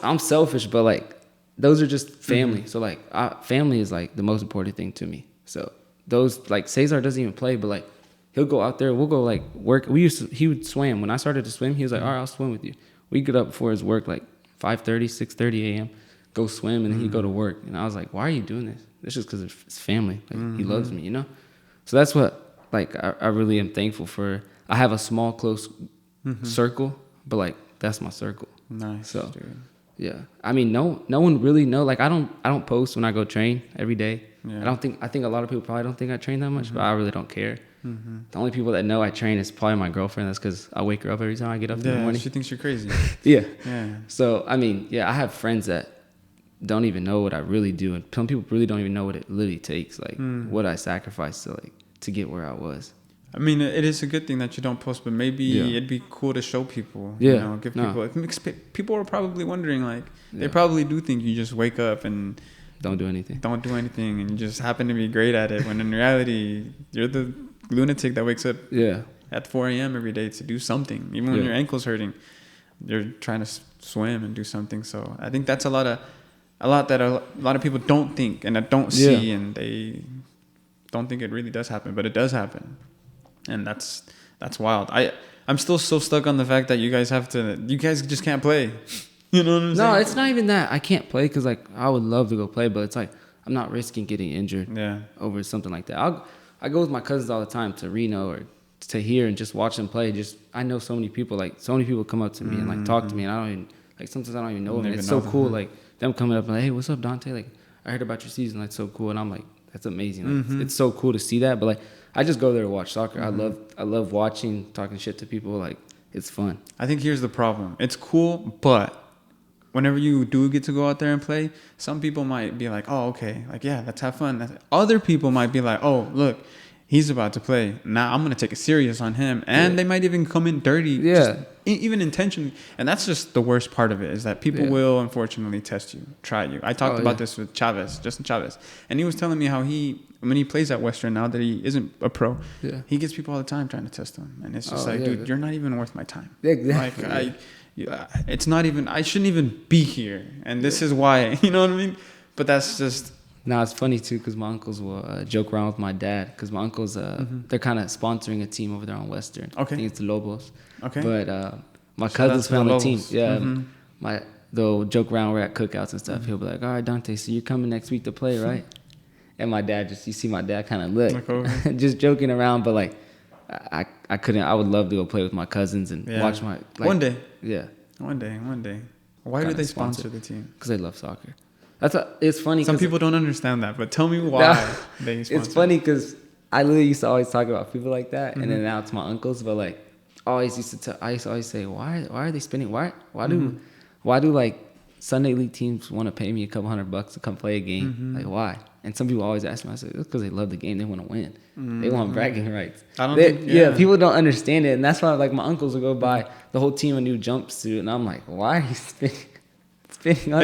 [SPEAKER 1] I'm selfish, but like those are just family. So like family is like the most important thing to me. So those like Cesar doesn't even play, but like he'll go out there. We'll go like work. He would swim. When I started to swim, he was like, all right, I'll swim with you. We get up before his work like 5:30, 6:30 a.m. Go swim, and then he'd go to work. And I was like, why are you doing this? It's just because it's family. Like he loves me, you know? So that's what, like, I really am thankful for. I have a small, close circle, but, like, that's my circle.
[SPEAKER 2] Nice,
[SPEAKER 1] so,
[SPEAKER 2] dude.
[SPEAKER 1] Yeah. I mean, no one really know. Like, I don't post when I go train every day. Yeah. I think a lot of people probably don't think I train that much, but I really don't care. The only people that know I train is probably my girlfriend. That's because I wake her up every time I get up in the morning.
[SPEAKER 2] She thinks you're crazy.
[SPEAKER 1] Yeah.
[SPEAKER 2] Yeah.
[SPEAKER 1] So, I mean, I have friends that don't even know what I really do. And some people really don't even know what it literally takes, like what I sacrificed to get where I was.
[SPEAKER 2] I mean, it is a good thing that you don't post, but maybe it'd be cool to show people.
[SPEAKER 1] Yeah.
[SPEAKER 2] You know, give people. People are probably wondering, like, they probably do think you just wake up and
[SPEAKER 1] don't do anything,
[SPEAKER 2] and you just happen to be great at it. When in reality, you're the lunatic that wakes up at 4 a.m. every day to do something. Even when your ankle's hurting, you're trying to swim and do something. So I think that's a lot that a lot of people don't think and that don't see, and they don't think it really does happen, but it does happen. And that's wild. I'm still so stuck on the fact that you guys just can't play. You know what I'm saying? No,
[SPEAKER 1] it's not even that. I can't play because like I would love to go play, but it's like I'm not risking getting injured over something like that. I go with my cousins all the time to Reno or to here and just watch them play. I know so many people come up to me and like talk to me, and I don't even like sometimes I don't even know them. It's so cool, like them coming up and like, hey, what's up, Dante? Like I heard about your season. That's so cool, and I'm like, that's amazing. Like, it's so cool to see that, but like. I just go there to watch soccer. I love watching, talking shit to people. Like, it's fun.
[SPEAKER 2] I think here's the problem. It's cool, but whenever you do get to go out there and play, some people might be like, oh, okay. Like, yeah, let's have fun. Other people might be like, oh, look, he's about to play. Now I'm going to take it serious on him. And they might even come in dirty. Even intentionally. And that's just the worst part of it, is that people will, unfortunately, test you, try you. I talked about this with Justin Chavez. And he was telling me how when he plays at Western, now that he isn't a pro, he gets people all the time trying to test him. And it's just dude, you're not even worth my time.
[SPEAKER 1] Exactly.
[SPEAKER 2] Like, it's not even, I shouldn't even be here. And this is why, you know what I mean? But that's just...
[SPEAKER 1] No, it's funny too because my uncles will joke around with my dad because my uncles, they're kind of sponsoring a team over there on Western. Okay. I think it's the Lobos. Okay. But my cousins found the team. Yeah. They'll joke around. We're at cookouts and stuff. He'll be like, all right, Dante, so you're coming next week to play, right? And my dad you see my dad kind of look, just joking around. But like, I couldn't, I would love to go play with my cousins and watch my. Like,
[SPEAKER 2] one day.
[SPEAKER 1] Yeah.
[SPEAKER 2] One day. Why do they sponsor the team?
[SPEAKER 1] Because they love soccer. It's funny.
[SPEAKER 2] Some people don't understand that, but tell me why they sponsor.
[SPEAKER 1] It's funny because I literally used to always talk about people like that, and then now it's my uncles. But like, I used to always say, why are they spending? Why do like Sunday league teams want to pay me a couple $100 to come play a game? Like why? And some people always ask me, I say, it's because they love the game. They want to win. They want bragging rights. People don't understand it, and that's why like my uncles will go buy the whole team a new jumpsuit, and I'm like, why are you spending Spending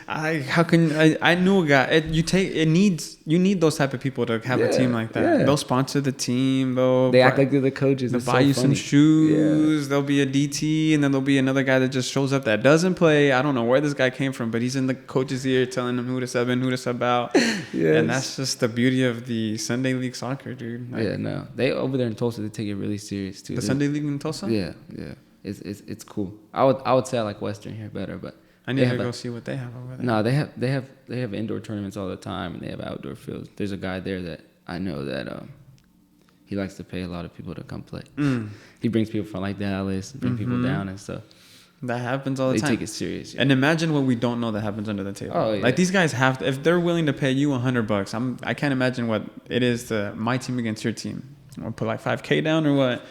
[SPEAKER 2] I knew a guy. You need those type of people to have a team like that.
[SPEAKER 1] Yeah.
[SPEAKER 2] They'll sponsor the team.
[SPEAKER 1] They act like they're the coaches.
[SPEAKER 2] They'll buy you some shoes. Yeah. There'll be a DT, and then there'll be another guy that just shows up that doesn't play. I don't know where this guy came from, but he's in the coach's ear telling him who to sub in, who to sub out. Yes. And that's just the beauty of the Sunday League soccer, dude.
[SPEAKER 1] Like, no. They over there in Tulsa, they take it really serious too.
[SPEAKER 2] The Sunday League in Tulsa?
[SPEAKER 1] Yeah. It's cool. I would say I like Western here better, but
[SPEAKER 2] I need to go see what they have over there.
[SPEAKER 1] No, they have indoor tournaments all the time, and they have outdoor fields. There's a guy there that I know that he likes to pay a lot of people to come play. He brings people from like Dallas, bring people down and stuff.
[SPEAKER 2] That happens all the time.
[SPEAKER 1] They take it serious. Yeah.
[SPEAKER 2] And imagine what we don't know that happens under the table.
[SPEAKER 1] Oh, yeah.
[SPEAKER 2] Like these guys have to, if they're willing to pay you $100, I can't imagine what it is to my team against your team. I'll put like $5,000 down or what,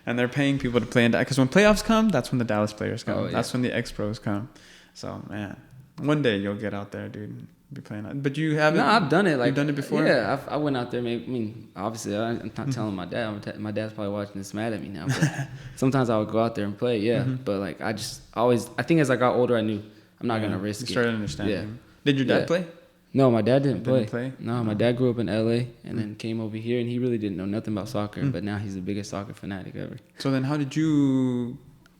[SPEAKER 2] and they're paying people to play in that. Because when playoffs come, that's when the Dallas players come. Oh, yeah. That's when the ex-pros come. So man, one day you'll get out there, dude. Be playing out. But you haven't.
[SPEAKER 1] No, I've done it. Like
[SPEAKER 2] you've done it before.
[SPEAKER 1] Yeah, I went out there. Obviously, I'm not telling my dad. My dad's probably watching this, mad at me now. But sometimes I would go out there and play. Yeah, but like I think as I got older, I knew I'm not gonna risk it.
[SPEAKER 2] Started understanding. Yeah. Did your dad play?
[SPEAKER 1] No, my dad didn't play. No, my dad grew up in LA and then came over here, and he really didn't know nothing about soccer. But now he's the biggest soccer fanatic ever.
[SPEAKER 2] So then, how did you?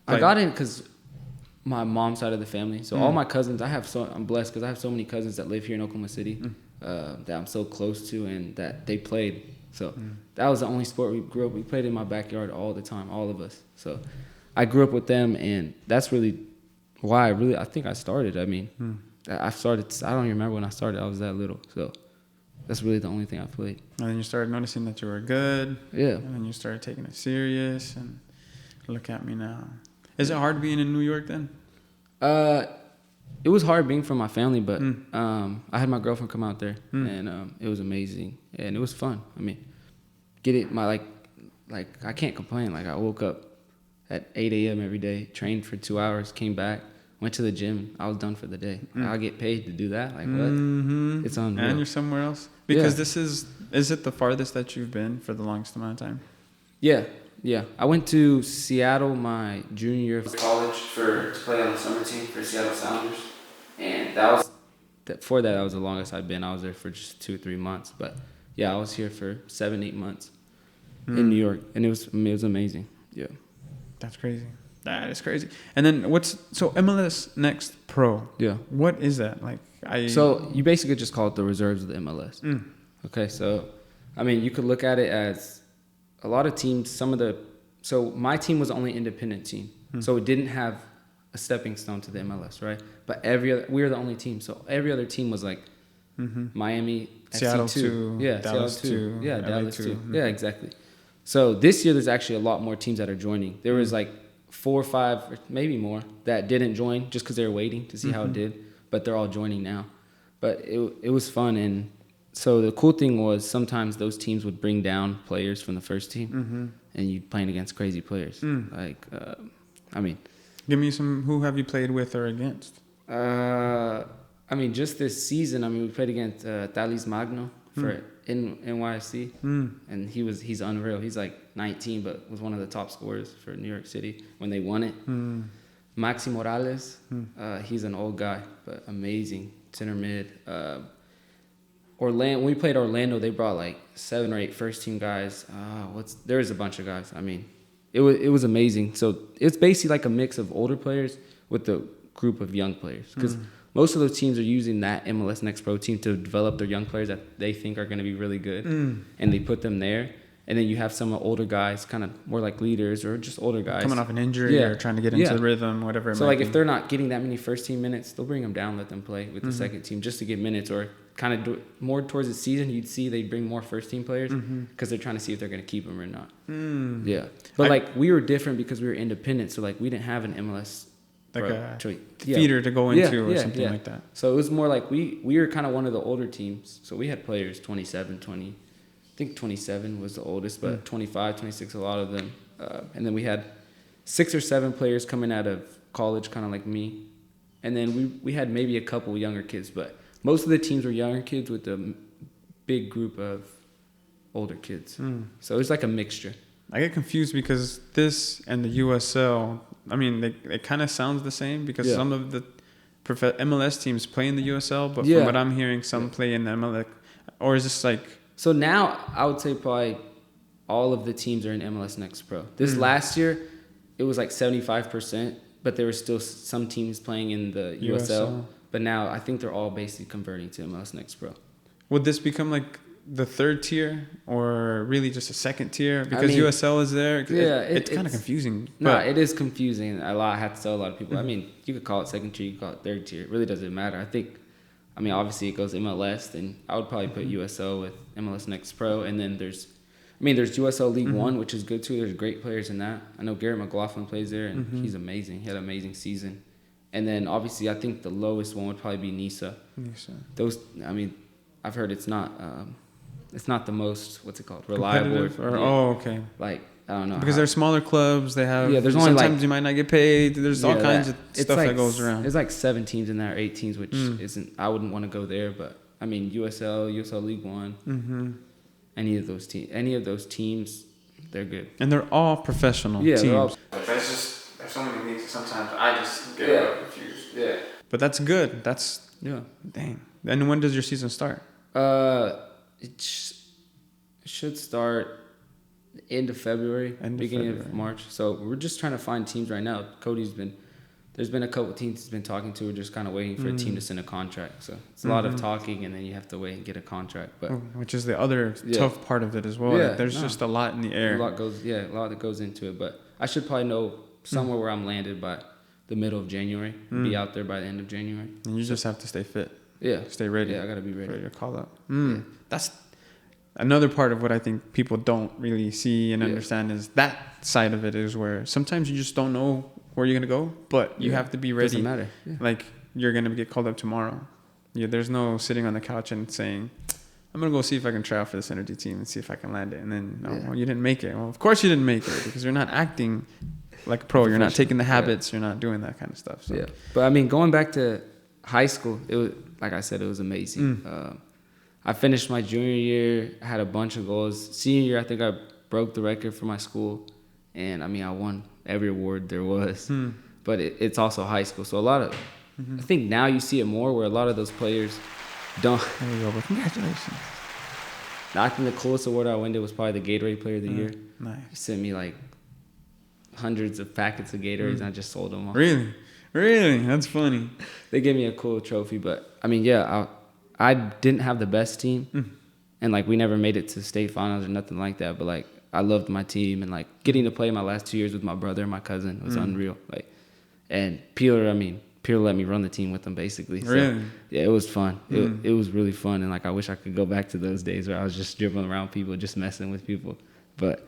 [SPEAKER 1] I got in because my mom's side of the family. So all my cousins, I'm blessed because I have so many cousins that live here in Oklahoma City that I'm so close to and that they played. So that was the only sport we grew up. We played in my backyard all the time, all of us. So I grew up with them, and that's really why I think I started. I mean, I don't even remember when I started. I was that little. So that's really the only thing I played.
[SPEAKER 2] And then you started noticing that you were good.
[SPEAKER 1] Yeah.
[SPEAKER 2] And then you started taking it serious, and look at me now. Is it hard being in New York then?
[SPEAKER 1] It was hard being from my family, but I had my girlfriend come out there, and it was amazing, and it was fun. I mean, I can't complain. Like I woke up at 8 a.m. every day, trained for 2 hours, came back, went to the gym. I was done for the day. I get paid to do that. Like what? It's unreal.
[SPEAKER 2] And you're somewhere else because this is it the farthest that you've been for the longest amount of time?
[SPEAKER 1] Yeah, I went to Seattle my junior year of college to play on the summer team for Seattle Sounders, and that was the longest I've been. I was there for just 2 or 3 months, but yeah, I was here for 7-8 months in New York, and it was amazing. Yeah,
[SPEAKER 2] that's crazy. That is crazy. And then so MLS Next Pro? Yeah, what is that like?
[SPEAKER 1] So you basically just call it the reserves of the MLS. Okay, so I mean you could look at it as a lot of teams, so my team was the only independent team. So it didn't have a stepping stone to the MLS, right? But we were the only team. So every other team was like Miami,
[SPEAKER 2] Seattle
[SPEAKER 1] FC
[SPEAKER 2] 2,
[SPEAKER 1] yeah,
[SPEAKER 2] Dallas
[SPEAKER 1] Seattle 2, yeah,
[SPEAKER 2] LA
[SPEAKER 1] Dallas
[SPEAKER 2] 2.
[SPEAKER 1] 2. Yeah, exactly. So this year there's actually a lot more teams that are joining. There was like 4 or 5, or maybe more, that didn't join just because they were waiting to see how it did. But they're all joining now. But it was fun, and so the cool thing was sometimes those teams would bring down players from the first team, and you playing against crazy players.
[SPEAKER 2] Give me some. Who have you played with or against?
[SPEAKER 1] Just this season. We played against Thalys Magno for NYC, and he's unreal. He's like 19, but was one of the top scorers for New York City when they won it. Maxi Morales, he's an old guy, but amazing center mid. When we played Orlando, they brought like 7 or 8 first team guys. There was a bunch of guys. It was amazing. So it's basically like a mix of older players with a group of young players, because most of those teams are using that MLS Next Pro team to develop their young players that they think are going to be really good, and they put them there. And then you have some older guys, kind of more like leaders or just older guys
[SPEAKER 2] coming off an injury or trying to get into the rhythm, whatever.
[SPEAKER 1] So like if they're not getting that many first team minutes, they'll bring them down, let them play with the second team just to get minutes, or kind of do it more towards the season. You'd see they bring more first team players because they're trying to see if they're going to keep them or not. Yeah, but we were different because we were independent, so like we didn't have an MLS
[SPEAKER 2] like a feeder to go into or something like that.
[SPEAKER 1] So it was more like we were kind of one of the older teams. So we had players 27, 20. I think 27 was the oldest, but 25, 26, a lot of them. And then we had 6 or 7 players coming out of college, kind of like me. And then we had maybe a couple younger kids, but most of the teams were younger kids with a big group of older kids. So it was like a mixture.
[SPEAKER 2] I get confused because this and the USL, it kind of sounds the same because some of MLS teams play in the USL, but
[SPEAKER 1] Yeah.
[SPEAKER 2] from what I'm hearing, some play in MLS. Or is this like...
[SPEAKER 1] So now I would say probably all of the teams are in MLS Next Pro. This last year, it was like 75%, but there were still some teams playing in the USL. But now I think they're all basically converting to MLS Next Pro.
[SPEAKER 2] Would this become like the third tier or really just a second tier? Because
[SPEAKER 1] I mean,
[SPEAKER 2] USL is there.
[SPEAKER 1] Yeah,
[SPEAKER 2] it's kind of confusing.
[SPEAKER 1] No, it is confusing. I have to tell a lot of people. I mean, you could call it second tier, you could call it third tier. It really doesn't matter. I mean, obviously it goes MLS, then I would probably put USL with MLS Next Pro. And then there's USL League One, which is good too. There's great players in that. I know Garrett McLaughlin plays there, and he's amazing. He had an amazing season. And then obviously I think the lowest one would probably be NISA. Those, I mean, I've heard it's not the most, what's it called, reliable.
[SPEAKER 2] Okay.
[SPEAKER 1] Like, I don't know.
[SPEAKER 2] Because they're smaller clubs. They have,
[SPEAKER 1] there's only
[SPEAKER 2] sometimes you might not get paid. There's all kinds of stuff that goes around.
[SPEAKER 1] There's like 7 teams in there, or 8 teams, which isn't, I wouldn't want to go there. But I mean, USL League One, any of those teams, they're good.
[SPEAKER 2] And they're all professional teams.
[SPEAKER 3] There's so many leagues. Sometimes I just get confused.
[SPEAKER 1] Yeah.
[SPEAKER 2] But that's good. Dang. And when does your season start?
[SPEAKER 1] It should start end of February, beginning of March. So we're just trying to find teams right now. There's been a couple teams he's been talking to. We're just kind of waiting for a team to send a contract. So it's a lot of talking, and then you have to wait and get a contract. But
[SPEAKER 2] which is the other tough part of it as well.
[SPEAKER 1] Yeah,
[SPEAKER 2] There's just a lot in the air.
[SPEAKER 1] A lot that goes into it. But I should probably know somewhere where I'm landed by the middle of January. Be out there by the end of January.
[SPEAKER 2] And you just have to stay fit.
[SPEAKER 1] Yeah.
[SPEAKER 2] Stay ready.
[SPEAKER 1] Yeah, I got to be ready
[SPEAKER 2] to call up. That's another part of what I think people don't really see and understand is that side of it is where sometimes you just don't know where you're going to go, but you have to be ready.
[SPEAKER 1] Doesn't matter. Yeah.
[SPEAKER 2] Like you're going to get called up tomorrow. Yeah, there's no sitting on the couch and saying, I'm going to go see if I can try out for this energy team and see if I can land it. And then, well, you didn't make it. Well, of course you didn't make it because you're not acting like a pro. You're not taking the habits. You're not doing that kind of stuff. So.
[SPEAKER 1] Yeah. But I mean, going back to high school, it was, like I said, it was amazing. I finished my junior year, had a bunch of goals. Senior year, I think I broke the record for my school. And, I mean, I won every award there was. But it's also high school. So a lot of, I think now you see it more where a lot of those players don't.
[SPEAKER 2] There you go, but congratulations.
[SPEAKER 1] I think the coolest award I won was probably the Gatorade Player of the Year.
[SPEAKER 2] Nice.
[SPEAKER 1] He sent me like hundreds of packets of Gatorades and I just sold them all.
[SPEAKER 2] Really? That's funny.
[SPEAKER 1] They gave me a cool trophy. But, I mean, yeah, I didn't have the best team. And, like, we never made it to state finals or nothing like that. But, like, I loved my team. And, like, getting to play my last 2 years with my brother and my cousin was unreal. Like, and Peter let me run the team with them, basically. So,
[SPEAKER 2] really?
[SPEAKER 1] Yeah, it was fun. It was really fun. And, like, I wish I could go back to those days where I was just dribbling around people, just messing with people. But,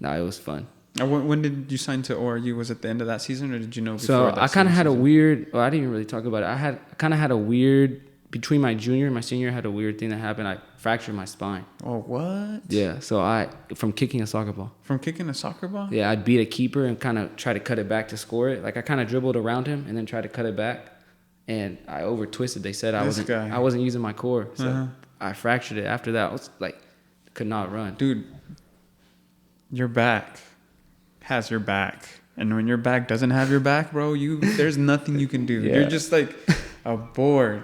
[SPEAKER 1] no, it was fun.
[SPEAKER 2] When did you sign to ORU? Was it the end of that season, or did you know before
[SPEAKER 1] So
[SPEAKER 2] that
[SPEAKER 1] I kind of had
[SPEAKER 2] season?
[SPEAKER 1] a weird. Well, I didn't even really talk about it. I kind of had a weird between my junior and my senior. I had a weird thing that happened. I fractured my spine.
[SPEAKER 2] Oh, what?
[SPEAKER 1] Yeah. So from kicking a soccer ball.
[SPEAKER 2] From kicking a soccer ball?
[SPEAKER 1] Yeah, I'd beat a keeper and kind of try to cut it back to score it. Like I kind of dribbled around him and then tried to cut it back, and I over twisted. They said I wasn't using my core, so I fractured it. After that, I was like, could not run.
[SPEAKER 2] Dude, your back has your back, and when your back doesn't have your back, bro, there's nothing you can do.
[SPEAKER 1] Yeah.
[SPEAKER 2] You're just like a board.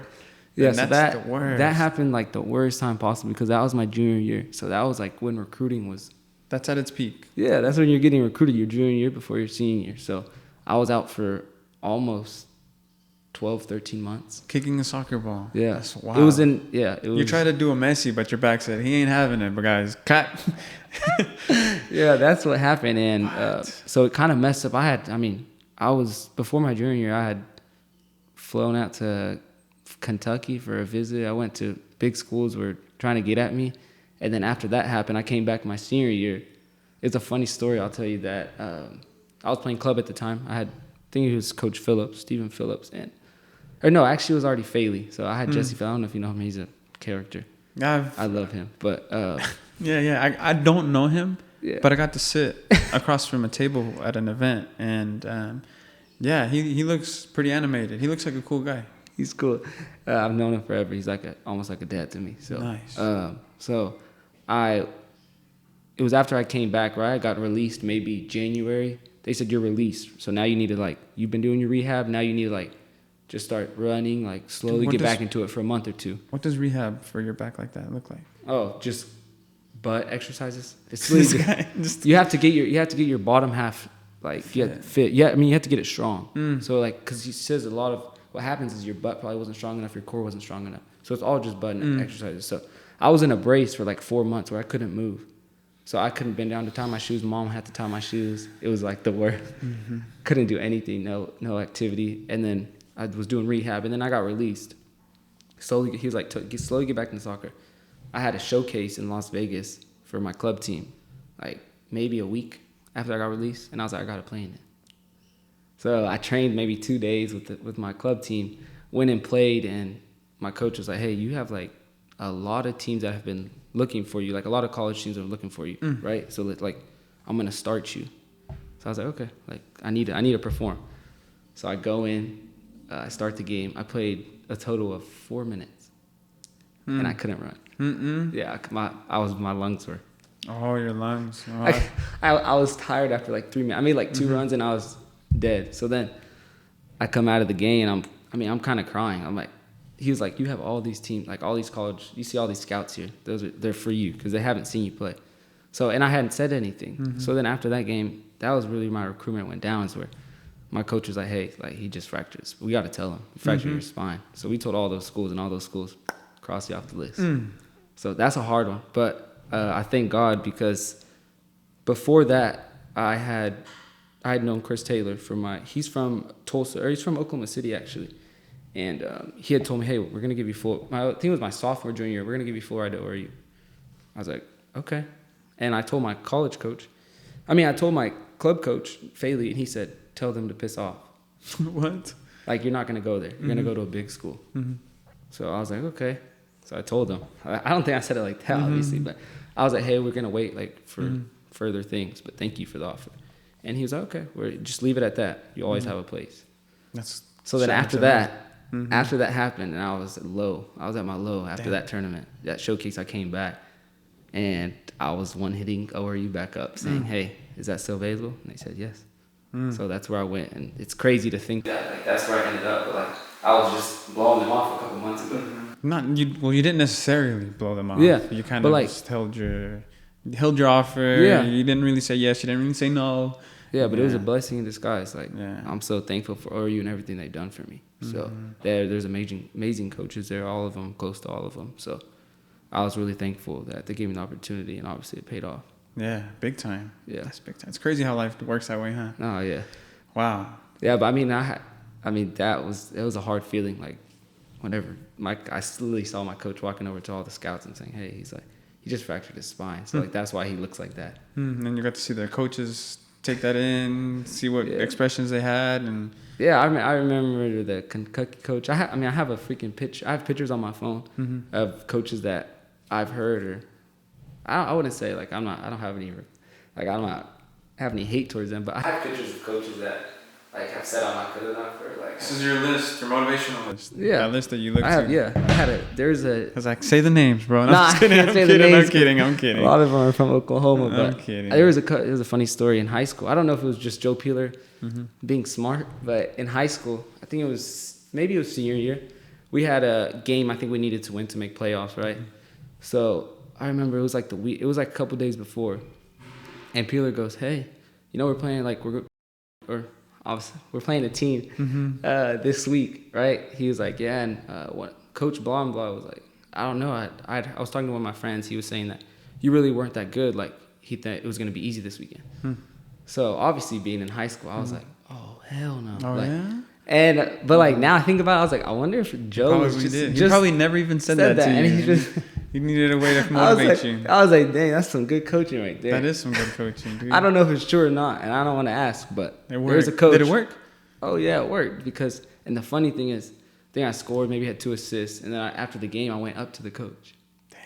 [SPEAKER 1] Yeah,
[SPEAKER 2] and
[SPEAKER 1] so
[SPEAKER 2] that's the worst.
[SPEAKER 1] That happened like the worst time possible because that was my junior year. So that was like when recruiting was.
[SPEAKER 2] That's at its peak.
[SPEAKER 1] Yeah, that's when you're getting recruited your junior year before your senior year. So I was out for almost 12, 13 months.
[SPEAKER 2] Kicking a soccer ball.
[SPEAKER 1] Yeah.
[SPEAKER 2] That's wild.
[SPEAKER 1] It was. You
[SPEAKER 2] tried to do a Messi, but your back said, he ain't having it, but guys, cut.
[SPEAKER 1] Yeah, that's what happened. And so it kind of messed up. Before my junior year, I had flown out to Kentucky for a visit. I went to big schools were trying to get at me. And then after that happened, I came back my senior year. It's a funny story. I'll tell you that. I was playing club at the time. I think it was Coach Phillips, Stephen Phillips. Actually it was already Faley. So I had Jesse Faley. I don't know if you know him. He's a character. I love him. But
[SPEAKER 2] yeah. I don't know him,
[SPEAKER 1] yeah.
[SPEAKER 2] But I got to sit across from a table at an event. And he looks pretty animated. He looks like a cool guy.
[SPEAKER 1] He's cool. I've known him forever. He's almost like a dad to me. So
[SPEAKER 2] nice.
[SPEAKER 1] It was after I came back, right? I got released maybe January. They said you're released. So now you need to you've been doing your rehab. Now you need to just start running, like slowly get back into it for a month or two.
[SPEAKER 2] What does rehab for your back like that look like?
[SPEAKER 1] Oh, just butt exercises. It's really you have to get your bottom half like fit. Yeah, I mean you have to get it strong. So like because he says a lot of what happens is your butt probably wasn't strong enough, your core wasn't strong enough. So it's all just butt exercises. So I was in a brace for like 4 months where I couldn't move. So I couldn't bend down to tie my shoes. Mom had to tie my shoes. It was like the worst. Couldn't do anything, no activity. And then I was doing rehab, and then I got released. Slowly, he was like, slowly get back into soccer. I had a showcase in Las Vegas for my club team, like maybe a week after I got released, and I was like, I got to play in it. So I trained maybe 2 days with my club team, went and played, and my coach was like, hey, you have like a lot of teams that have been looking for you, like a lot of college teams are looking for you, right? So like, I'm gonna start you. So I was like, okay, like I need to perform. So I go in, I start the game. I played a total of 4 minutes, and I couldn't run. Yeah, my lungs were.
[SPEAKER 2] Oh, your lungs. Oh.
[SPEAKER 1] I was tired after like 3 minutes. I made like 2 runs and I was dead. So then I come out of the game and I'm kind of crying. I'm like, he was like, you have all these teams, like all these college, you see all these scouts here. They're for you because they haven't seen you play. So, and I hadn't said anything. So then after that game, that was really my recruitment went down, is where my coach was like, hey, like he just fractured his, we got to tell him, fractured your spine. So we told all those schools, and all those schools crossed you off the list. So that's a hard one. But I thank God, because before that, I had known Chris Taylor he's from Tulsa, or he's from Oklahoma City actually. And he had told me, hey, we're going to give you I think it was my sophomore, junior year, we're going to give you full ride to ORU. I was like, okay. And I told my college coach, I told my club coach, Faley, and he said, tell them to piss off.
[SPEAKER 2] What?
[SPEAKER 1] Like, you're not going to go there. You're going to go to a big school. So I was like, okay. So I told them. I don't think I said it like that, obviously, but I was like, hey, we're going to wait like for further things, but thank you for the offer. And he was like, okay, just leave it at that. You always have a place. So then after that, after that happened, and I was low. I was at my low after that tournament. That showcase, I came back, and I was hitting ORU back up, saying, hey, is that still available? And they said yes. So that's where I went, and it's crazy to think that like that's where I ended up. But like I was just blowing them off a couple months ago.
[SPEAKER 2] You didn't necessarily blow them off.
[SPEAKER 1] Yeah,
[SPEAKER 2] you kind of like, just held your offer.
[SPEAKER 1] Yeah,
[SPEAKER 2] you didn't really say yes. You didn't really say no.
[SPEAKER 1] Yeah, but it was a blessing in disguise. Like I'm so thankful for ORU and everything they've done for me. So there's amazing coaches there, all of them, close to all of them. So I was really thankful that they gave me the opportunity, and obviously it paid off.
[SPEAKER 2] Yeah, big time.
[SPEAKER 1] Yeah,
[SPEAKER 2] that's big time. It's crazy how life works that way, huh?
[SPEAKER 1] Oh yeah.
[SPEAKER 2] Wow.
[SPEAKER 1] Yeah, but it was a hard feeling. Like whenever I literally saw my coach walking over to all the scouts and saying, hey, he's like, he just fractured his spine. So like that's why he looks like that.
[SPEAKER 2] And then you got to see the coaches take that in, see what expressions they had, and
[SPEAKER 1] I remember the Kentucky coach. I have a freaking picture. I have pictures on my phone of coaches that I've heard, or I wouldn't say like I don't have any have any hate towards them, but I have pictures of coaches that like have said I'm not good enough, or like.
[SPEAKER 2] This is your list, your motivational list.
[SPEAKER 1] Yeah,
[SPEAKER 2] that list that you look.
[SPEAKER 1] There's
[SPEAKER 2] like, say the names, bro. No,
[SPEAKER 1] I'm kidding.
[SPEAKER 2] I'm kidding.
[SPEAKER 1] A lot of them are from Oklahoma, but
[SPEAKER 2] I'm kidding.
[SPEAKER 1] There was a funny story in high school. I don't know if it was just Joe Peeler being smart, but in high school, I think it was senior year. We had a game I think we needed to win to make playoffs, right? So I remember it was like a couple days before, and Peeler goes, "Hey, we're playing we're playing a team this week, right?" He was like, "Yeah," and Coach blah and blah was like, "I don't know. I was talking to one of my friends. He was saying that you really weren't that good. Like he thought it was gonna be easy this weekend." So obviously, being in high school, I was like, "Oh hell no!"
[SPEAKER 2] Oh yeah.
[SPEAKER 1] And but like now I think about it, I was like, I wonder if Joe was
[SPEAKER 2] he probably never even said that to you. And he just he needed a way to motivate you.
[SPEAKER 1] I was like, dang, that's some good coaching right there.
[SPEAKER 2] That is some good coaching, dude.
[SPEAKER 1] I don't know if it's true or not, and I don't want to ask, but
[SPEAKER 2] there's
[SPEAKER 1] a coach.
[SPEAKER 2] Did it work?
[SPEAKER 1] Oh yeah, it worked, because and the funny thing is, I think I scored, maybe had 2 assists, and then after the game I went up to the coach. Damn.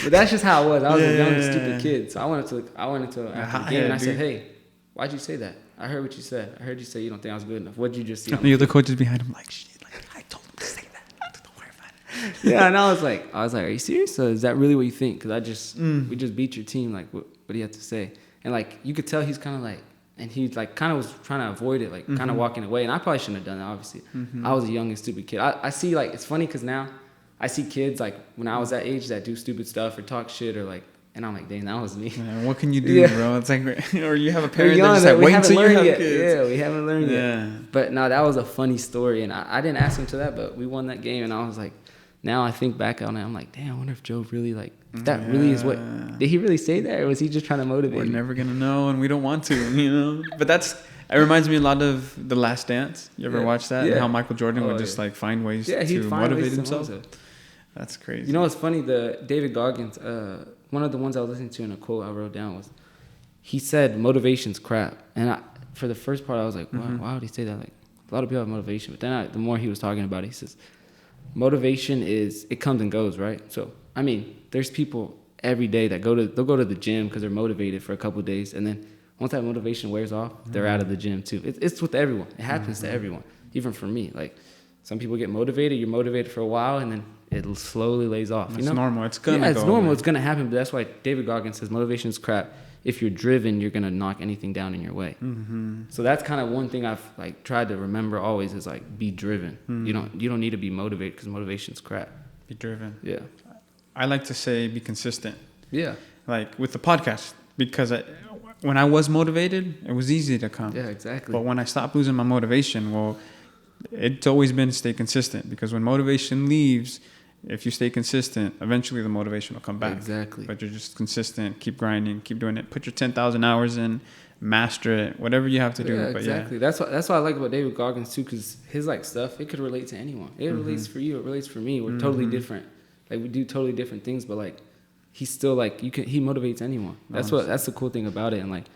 [SPEAKER 1] But that's just how it was. I was a young stupid kid, so I went into after the game and I said, hey, why'd you say that? I heard what you said. I heard you say you don't think I was good enough. What'd you just see?
[SPEAKER 2] The other coaches behind him like, shit, like I told him to say that. Don't worry about it.
[SPEAKER 1] Yeah, and I was like, are you serious? So is that really what you think? Because we just beat your team. Like, what do you have to say? And like, you could tell he's kind of like, and he like kind of was trying to avoid it, like kind of walking away. And I probably shouldn't have done that. Obviously, I was a young and stupid kid. I see like it's funny because now I see kids like when I was that age that do stupid stuff or talk shit or like, and I'm like, dang, that was me.
[SPEAKER 2] Man, what can you do, bro? It's like, or you have a parent
[SPEAKER 1] young,
[SPEAKER 2] that just like, wait until you have
[SPEAKER 1] yet.
[SPEAKER 2] kids.
[SPEAKER 1] Yeah, we haven't learned yet. But no, that was a funny story, and I didn't ask him to that, but we won that game, and I was like, now I think back on it, I'm like, damn, I wonder if Joe really like, if that really is what, did he really say that, or was he just trying to motivate
[SPEAKER 2] We're
[SPEAKER 1] me?
[SPEAKER 2] never gonna know, and we don't want to, you know. But it reminds me a lot of The Last Dance. You ever watch that? And how Michael Jordan would just like find ways to motivate himself. That's crazy.
[SPEAKER 1] You know what's funny? The David Goggins, one of the ones I was listening to in a quote I wrote down was, he said motivation's crap, and for the first part I was like, why would he say that? Like a lot of people have motivation, but then the more he was talking about it, he says, motivation it comes and goes, right? So I mean, there's people every day that they'll go to the gym because they're motivated for a couple of days, and then once that motivation wears off, they're out of the gym too. It's with everyone. It happens to everyone, even for me. Like some people get motivated. You're motivated for a while, and then it slowly lays off.
[SPEAKER 2] It's normal. It's gonna go.
[SPEAKER 1] It's normal. It's gonna happen. But that's why David Goggins says motivation is crap. If you're driven, you're gonna knock anything down in your way. So that's kind of one thing I've like tried to remember always is like be driven. You don't need to be motivated because motivation's crap.
[SPEAKER 2] Be driven.
[SPEAKER 1] Yeah.
[SPEAKER 2] I like to say be consistent.
[SPEAKER 1] Yeah.
[SPEAKER 2] Like with the podcast, because when I was motivated, it was easy to come.
[SPEAKER 1] Yeah, exactly.
[SPEAKER 2] But when I stopped losing my motivation, well, it's always been to stay consistent, because when motivation leaves, if you stay consistent, eventually the motivation will come back.
[SPEAKER 1] Exactly.
[SPEAKER 2] But you're just consistent, keep grinding, keep doing it. Put your 10,000 hours in, master it, whatever you have to do.
[SPEAKER 1] Yeah,
[SPEAKER 2] but
[SPEAKER 1] exactly. That's what I like about David Goggins too, because his like stuff, it could relate to anyone. It relates for you, it relates for me. We're totally different. Like we do totally different things, but like he's still like he motivates anyone. That's the cool thing about it. And like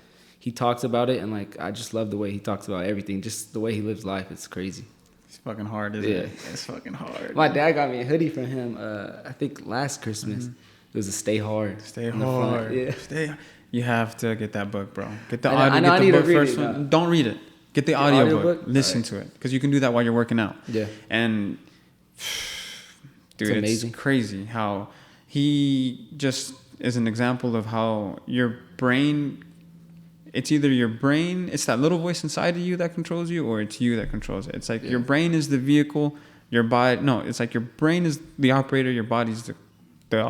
[SPEAKER 1] he talks about it, and like I just love the way he talks about everything. Just the way he lives life. It's crazy.
[SPEAKER 2] It's fucking hard, isn't it? It's fucking hard.
[SPEAKER 1] My dad got me a hoodie from him. I think last Christmas. It was a Stay Hard.
[SPEAKER 2] Stay hard.
[SPEAKER 1] Yeah.
[SPEAKER 2] You have to get that book, bro. Get the
[SPEAKER 1] I
[SPEAKER 2] audio.
[SPEAKER 1] know,
[SPEAKER 2] Get the book first.
[SPEAKER 1] No.
[SPEAKER 2] Don't read it. Get the audio book. Listen to it, because you can do that while you're working out.
[SPEAKER 1] Yeah.
[SPEAKER 2] And dude, it's amazing. Crazy how he just is an example of how your brain. It's either your brain, it's that little voice inside of you that controls you, or it's you that controls it. It's like your brain is the vehicle, your body. No, it's like your brain is the operator, your body's the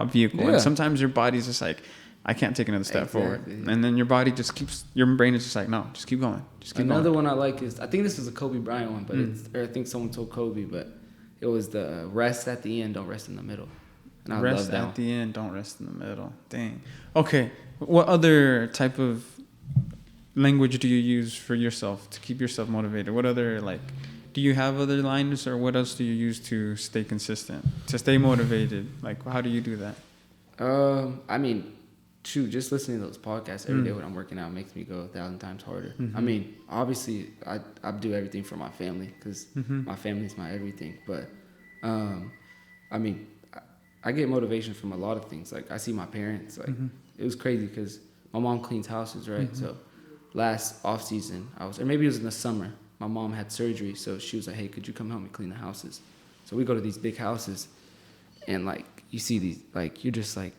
[SPEAKER 2] vehicle. Yeah. And sometimes your body's just like, I can't take another step forward. And then your body just your brain is just like, no, just keep going. Just keep going.
[SPEAKER 1] Another one I like is, I think this is a Kobe Bryant one, but I think someone told Kobe, but it was the rest at the end, don't rest in the middle. And I love that
[SPEAKER 2] at the end, don't rest in the middle. Dang. Okay. What other type of language do you use for yourself to keep yourself motivated? What other, like, do you have other lines, or what else do you use to stay consistent, to stay motivated? Like, how do you do that?
[SPEAKER 1] I mean, just listening to those podcasts every day when I'm working out makes me go 1,000 times harder. I mean, obviously, I do everything for my family, because my family's my everything. But, I mean, I get motivation from a lot of things. Like, I see my parents. Like, it was crazy because my mom cleans houses, right? So last off season, or maybe it was in the summer, my mom had surgery, so she was like, hey, could you come help me clean the houses? So we go to these big houses, and like you see these, like you're just like,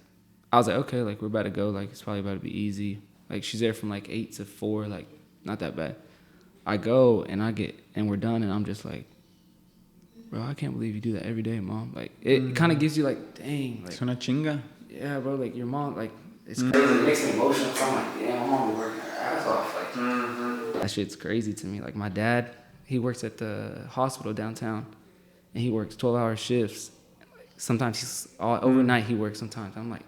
[SPEAKER 1] I was like, okay, like we're about to go, like it's probably about to be easy. Like she's there from like 8 to 4, like not that bad. I go and we're done, and I'm just like, bro, I can't believe you do that every day, mom. Like it kind of gives you like, dang, like,
[SPEAKER 2] es una chinga.
[SPEAKER 1] Yeah, bro, like your mom, like it's crazy. It makes me emotional. So I'm like, yeah, my mom be working her ass off. Like that shit's crazy to me. Like my dad, he works at the hospital downtown, and he works 12-hour shifts. Like, sometimes he's overnight. He works sometimes. I'm like,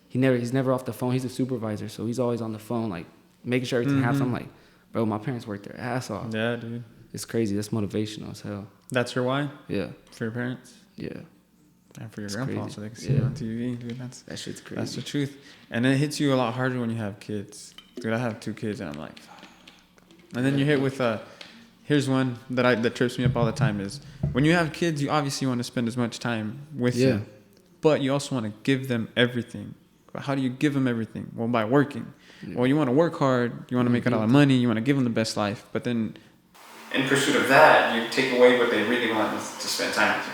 [SPEAKER 1] he's never off the phone. He's a supervisor, so he's always on the phone, like making sure everything happens. I'm like, bro, my parents work their ass off.
[SPEAKER 2] Yeah, dude.
[SPEAKER 1] It's crazy. That's motivational as hell.
[SPEAKER 2] That's your why?
[SPEAKER 1] Yeah.
[SPEAKER 2] For your parents?
[SPEAKER 1] Yeah.
[SPEAKER 2] And for your grandpa, so they can see you on TV, dude.
[SPEAKER 1] That shit's crazy.
[SPEAKER 2] That's the truth. And it hits you a lot harder when you have kids. Dude, I have 2 kids, and I'm like, fuck. And then you hit with here's one that trips me up all the time is when you have kids, you obviously want to spend as much time with them, but you also want to give them everything. But how do you give them everything? Well, by working. Yeah. Well, you want to work hard, you want to make a lot of money, you want to give them the best life, but then in pursuit of that, you take away what they really want to spend time with you.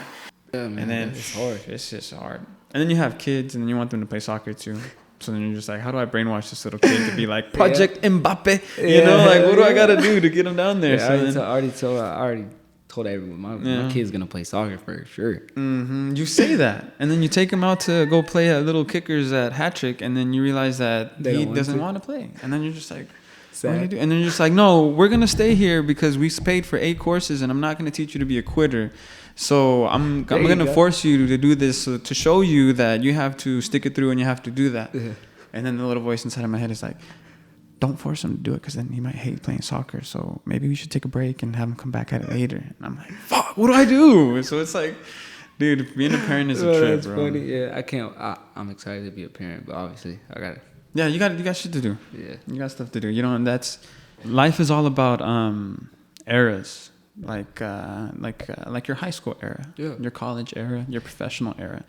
[SPEAKER 1] Yeah, man,
[SPEAKER 2] and then
[SPEAKER 1] it's hard.
[SPEAKER 2] It's just hard. And then you have kids, and then you want them to play soccer too. So then you're just like, how do I brainwash this little kid to be like Project Mbappe? You know, like what do I gotta do to get him down there?
[SPEAKER 1] I already told everyone my kid's gonna play soccer for sure.
[SPEAKER 2] You say that, and then you take him out to go play at little kickers at Hat-Trick, and then you realize that he doesn't want to play, and then you're just like, what do you do? And then you're just like, no, we're gonna stay here because we paid for 8 courses, and I'm not gonna teach you to be a quitter. So I'm gonna force you to do this to show you that you have to stick it through and you have to do that. Yeah. And then the little voice inside of my head is like, don't force him to do it because then he might hate playing soccer. So maybe we should take a break and have him come back at it later. And I'm like, fuck, what do I do? So it's like, dude, being a parent is a trip,
[SPEAKER 1] that's
[SPEAKER 2] bro.
[SPEAKER 1] Funny. Yeah, I'm excited to be a parent, but obviously I gotta.
[SPEAKER 2] Yeah, you got shit to do.
[SPEAKER 1] Yeah,
[SPEAKER 2] you got stuff to do. You know, and life is all about eras. Like your high school era, your college era, your professional era.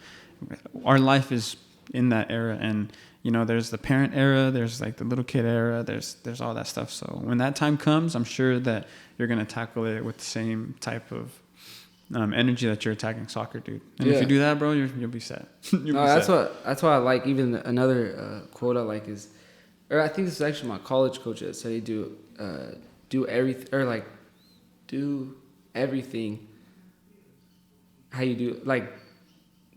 [SPEAKER 2] Our life is in that era, and you know, there's the parent era, there's like the little kid era, there's all that stuff. So when that time comes, I'm sure that you're gonna tackle it with the same type of energy that you're attacking soccer, dude. And if you do that, bro, you'll be set.
[SPEAKER 1] That's why I like. Even another quote I like is, or I think this is actually my college coach that said he do everything, or like. Do everything how you do, like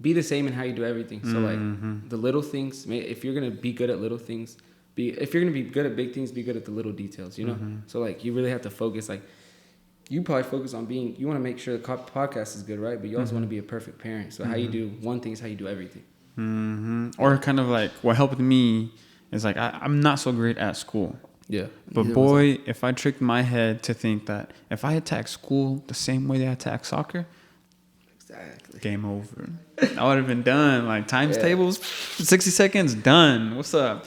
[SPEAKER 1] be the same in how you do everything. So like the little things, if you're gonna be good at little things, if you're gonna be good at big things, be good at the little details, you know. So like you really have to focus. Like you probably focus on you want to make sure the podcast is good, right? But you also want to be a perfect parent. So how you do one thing is how you do everything.
[SPEAKER 2] Or kind of like what helped me is like I'm not so great at school.
[SPEAKER 1] Yeah.
[SPEAKER 2] But boy, if I tricked my head to think that if I attack school the same way they attack soccer,
[SPEAKER 1] exactly,
[SPEAKER 2] game over. I would have been done. Like times tables, 60 seconds, done. What's up?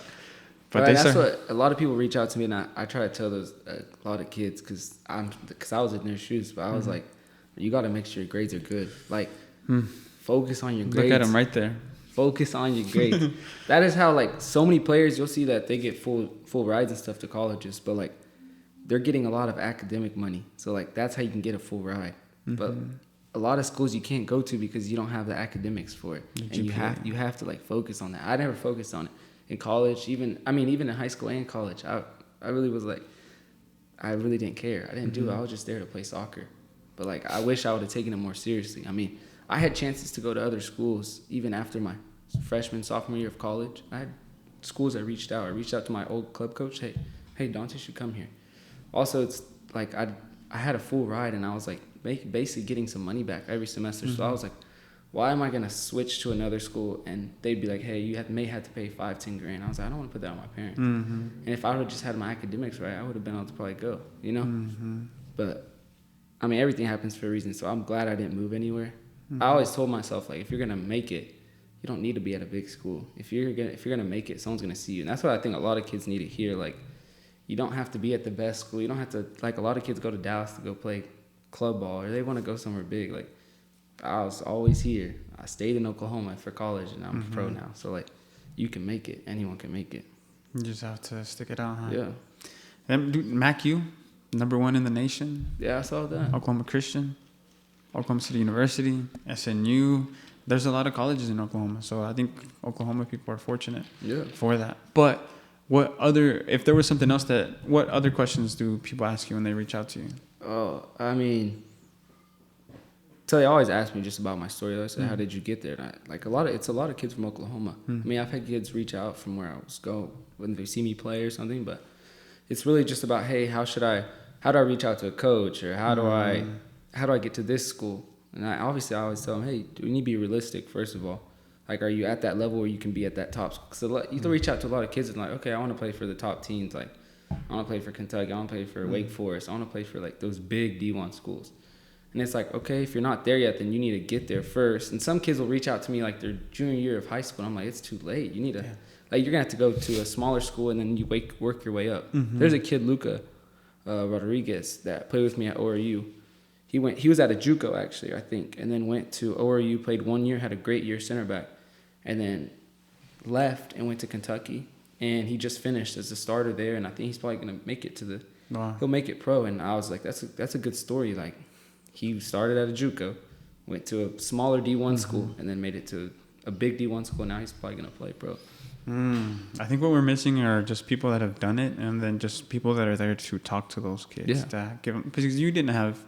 [SPEAKER 1] But that's what a lot of people reach out to me, and I try to tell those a lot of kids because I was in their shoes, but I was like, you got to make sure your grades are good. Like, focus on your grades.
[SPEAKER 2] Look at them right there.
[SPEAKER 1] Focus on your grades. That is how, like, so many players, you'll see that they get full rides and stuff to colleges, but like they're getting a lot of academic money. So like that's how you can get a full ride. But a lot of schools you can't go to because you don't have the academics for it. And you have to like focus on that. I never focused on it in college, even in high school and college. I really was like, I really didn't care. I didn't do it. I was just there to play soccer. But like I wish I would have taken it more seriously. I mean, I had chances to go to other schools even after my freshman, sophomore year of college. I had schools that reached out. I reached out to my old club coach. Hey, Dante should come here. Also, it's like I had a full ride, and I was like basically getting some money back every semester. So I was like, why am I gonna switch to another school? And they'd be like, hey, you may have to pay $5-10 grand. I was like, I don't want to put that on my parents. And if I would have just had my academics right, I would have been able to probably go, you know. But I mean, everything happens for a reason. So I'm glad I didn't move anywhere. I always told myself, like, if you're gonna make it, you don't need to be at a big school. If you're gonna make it, someone's gonna see you. And that's what I think a lot of kids need to hear. Like, you don't have to be at the best school. You don't have to, like, a lot of kids go to Dallas to go play club ball, or they want to go somewhere big. Like, I was always here. I stayed in Oklahoma for college, and I'm a pro now. So like, you can make it. Anyone can make it.
[SPEAKER 2] You just have to stick it out, huh?
[SPEAKER 1] Yeah.
[SPEAKER 2] And MACU, #1 in the nation.
[SPEAKER 1] Yeah, I saw that.
[SPEAKER 2] Oklahoma Christian, Oklahoma City University, SNU. There's a lot of colleges in Oklahoma, so I think Oklahoma people are fortunate for that. But if there was something else what other questions do people ask you when they reach out to you?
[SPEAKER 1] Oh, I mean, so they always ask me just about my story. They say, how did you get there? And it's a lot of kids from Oklahoma. I mean, I've had kids reach out from where I was going when they see me play or something, but it's really just about, hey, how do I reach out to a coach, or how do I get to this school? And I always tell them, hey, we need to be realistic, first of all. Like, are you at that level where you can be at that top? Because you can reach out to a lot of kids and like, okay, I want to play for the top teams. Like, I want to play for Kentucky. I want to play for Wake Forest. I want to play for like those big D1 schools. And it's like, okay, if you're not there yet, then you need to get there first. And some kids will reach out to me like their junior year of high school. And I'm like, it's too late. You need to, like, you're going to have to go to a smaller school and then you work your way up. There's a kid, Luca Rodriguez, that played with me at ORU. He was at a JUCO, actually, I think, and then went to ORU, played 1 year, had a great year center back, and then left and went to Kentucky. And he just finished as a starter there, and I think he's probably going to make it to he'll make it pro. And I was like, that's a good story. Like, he started at a JUCO, went to a smaller D1 school, and then made it to a big D1 school. Now he's probably going to play pro.
[SPEAKER 2] I think what we're missing are just people that have done it, and then just people that are there to talk to those kids. To give them, because you didn't have.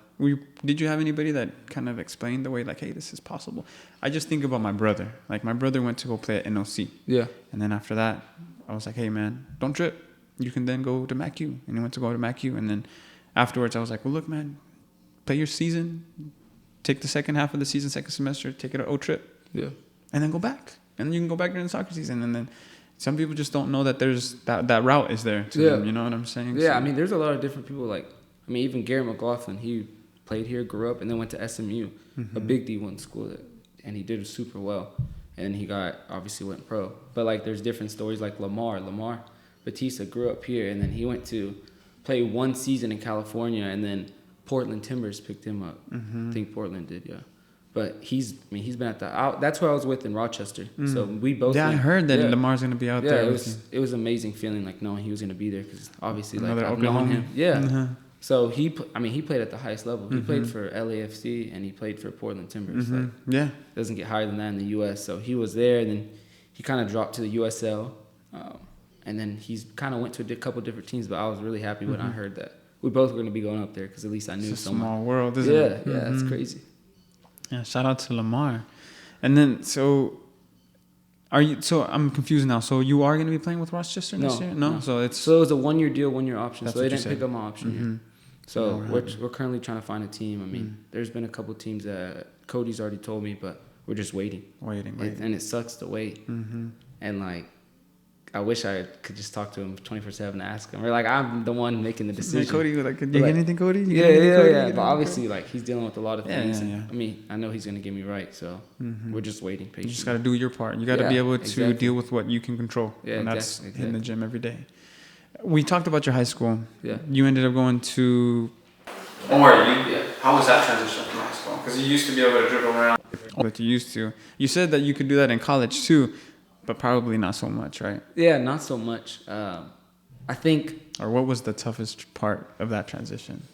[SPEAKER 2] Did you have anybody that kind of explained the way, like, hey, this is possible? I just think about my brother. Like, my brother went to go play at NOC. Yeah. And then after that, I was like, hey, man, don't trip. You can then go to MACU. And he went to go to MACU. And then afterwards, I was like, well, look, man, play your season. Take the second half of the season, second semester, take it an O trip. Yeah. And then go back. And then you can go back during the soccer season. And then some people just don't know that there's that route is there to them. You know what I'm saying?
[SPEAKER 1] Yeah, so, I mean, there's a lot of different people. Like, I mean, even Gary McLaughlin, he played here, grew up, and then went to SMU, a big D1 school, and he did super well. And he obviously went pro. But, like, there's different stories, like Lamar Batista grew up here, and then he went to play one season in California, and then Portland Timbers picked him up. I think Portland did, yeah. But he's been at that's where I was with in Rochester. So we both.
[SPEAKER 2] Yeah, I heard that Lamar's going to be out there.
[SPEAKER 1] Yeah, it was amazing feeling like knowing he was going to be there because obviously like I've known him. Yeah. So he played at the highest level. He played for LAFC and he played for Portland Timbers. Like, doesn't get higher than that in the U.S. So he was there, and then he kind of dropped to the USL, and then he's kind of went to a couple different teams. But I was really happy when I heard that we both were going to be going up there because at least I knew someone.
[SPEAKER 2] Small world, isn't it?
[SPEAKER 1] Yeah, it's crazy.
[SPEAKER 2] Yeah, shout out to Lamar. And then I'm confused now. So you are going to be playing with Rochester next year? No. So it was
[SPEAKER 1] a 1-year deal, 1-year option. So they didn't pick up my option here. So we're currently trying to find a team. I mean, there's been a couple teams that Cody's already told me, but we're just waiting. And it sucks to wait. And like, I wish I could just talk to him 24/7 and ask him. Or like, I'm the one making the decision.
[SPEAKER 2] Yeah, Cody, like, did you get anything, Cody?
[SPEAKER 1] Yeah. But obviously, like, he's dealing with a lot of things. Yeah. I mean, I know he's gonna get me right, so we're just waiting patiently.
[SPEAKER 2] You just gotta do your part. You gotta be able to deal with what you can control. Yeah, and that's in the gym every day. We talked about your high school. Yeah. You ended up going to.
[SPEAKER 3] Don't worry. How was that transition from high school? Because you used to be able to dribble around.
[SPEAKER 2] But you used to. You said that you could do that in college too. But probably not so much, right?
[SPEAKER 1] Yeah, not so much. I think.
[SPEAKER 2] Or what was the toughest part of that transition?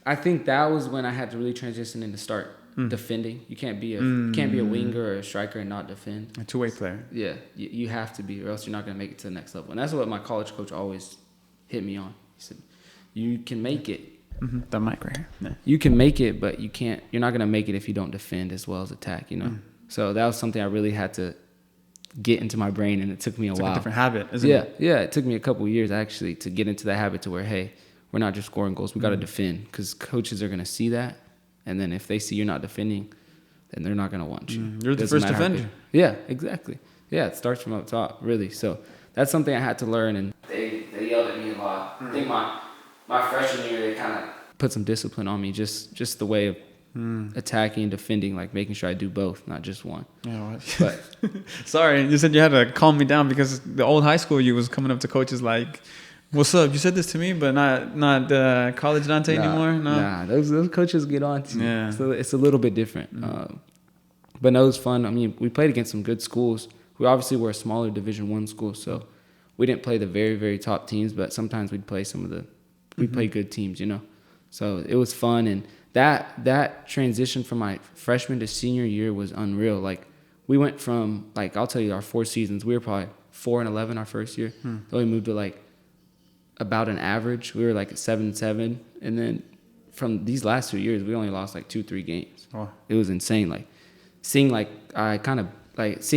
[SPEAKER 1] I think that was when I had to really transition into start defending. You can't be a winger or a striker and not defend.
[SPEAKER 2] A two-way player.
[SPEAKER 1] Yeah, you have to be, or else you're not going to make it to the next level. And that's what my college coach always hit me on. He said, "You can make it."
[SPEAKER 2] The mic right here. Yeah.
[SPEAKER 1] You can make it, but you can't. You're not going to make it if you don't defend as well as attack. You know. So that was something I really had to get into my brain, and it took me a while.
[SPEAKER 2] Like a different habit, isn't it?
[SPEAKER 1] Yeah. It took me a couple of years actually to get into that habit to where, hey, we're not just scoring goals, we got to defend, because coaches are going to see that, and then if they see you're not defending, then they're not going to want you.
[SPEAKER 2] You're the first defender.
[SPEAKER 1] Yeah, exactly. Yeah, it starts from up top, really. So that's something I had to learn, and they yelled at me a lot. I think my freshman year they kind of put some discipline on me, just the way of attacking and defending, like making sure I do both, not just one.
[SPEAKER 2] Yeah, but sorry, you said you had to calm me down because the old high school you was coming up to coaches like, "What's up? You said this to me, but not college Dante anymore."
[SPEAKER 1] Nah, those coaches get on to you. Yeah, so it's a little bit different. But no, it was fun. I mean, we played against some good schools. We obviously were a smaller Division I school, so we didn't play the very, very top teams, but sometimes we'd play we played good teams, you know. So it was fun, and that transition from my freshman to senior year was unreal. Like, we went from, like, I'll tell you, our 4 seasons, we were probably 4-11 our first year. Then we moved to like about an average. We were like 7-7, and then from these last 2 years, we only lost like 2-3 games. Oh. It was insane. Like, seeing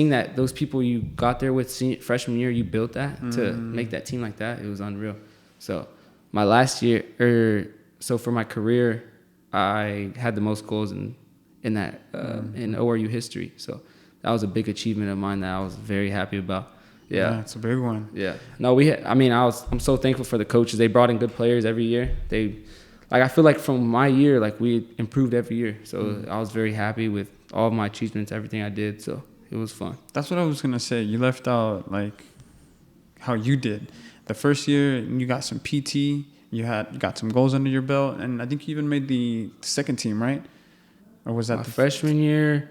[SPEAKER 1] that those people you got there with freshman year, you built that to make that team like that. It was unreal. So my last year, so for my career, I had the most goals in ORU history. So that was a big achievement of mine that I was very happy about. Yeah,
[SPEAKER 2] it's a big one.
[SPEAKER 1] Yeah. No, I'm so thankful for the coaches. They brought in good players every year. I feel like from my year, like, we improved every year. So I was very happy with all of my achievements, everything I did. So it was fun.
[SPEAKER 2] That's what I was gonna say. You left out like how you did. The first year, you got some PT. You got some goals under your belt, and I think you even made the second team, right? Or was that
[SPEAKER 1] my freshman year?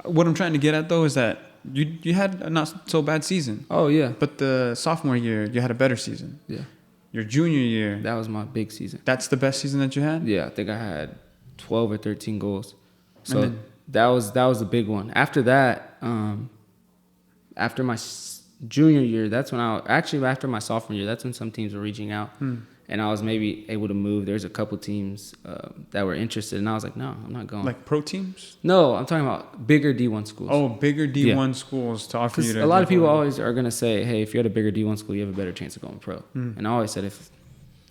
[SPEAKER 2] What I'm trying to get at though is that you had a not so bad season.
[SPEAKER 1] Oh yeah.
[SPEAKER 2] But the sophomore year, you had a better season.
[SPEAKER 1] Yeah.
[SPEAKER 2] Your junior year,
[SPEAKER 1] that was my big season.
[SPEAKER 2] That's the best season that you had?
[SPEAKER 1] Yeah, I think I had 12 or 13 goals. So that was the big one. After that, after my junior year, that's when after my sophomore year, that's when some teams were reaching out. And I was maybe able to move. There's a couple teams that were interested, and I was like, no, I'm not going.
[SPEAKER 2] Like pro teams?
[SPEAKER 1] No, I'm talking about bigger D1 schools.
[SPEAKER 2] Oh, bigger D1 schools to offer you to.
[SPEAKER 1] A lot of people always are going to say, hey, if you're at a bigger D1 school, you have a better chance of going pro. And I always said, if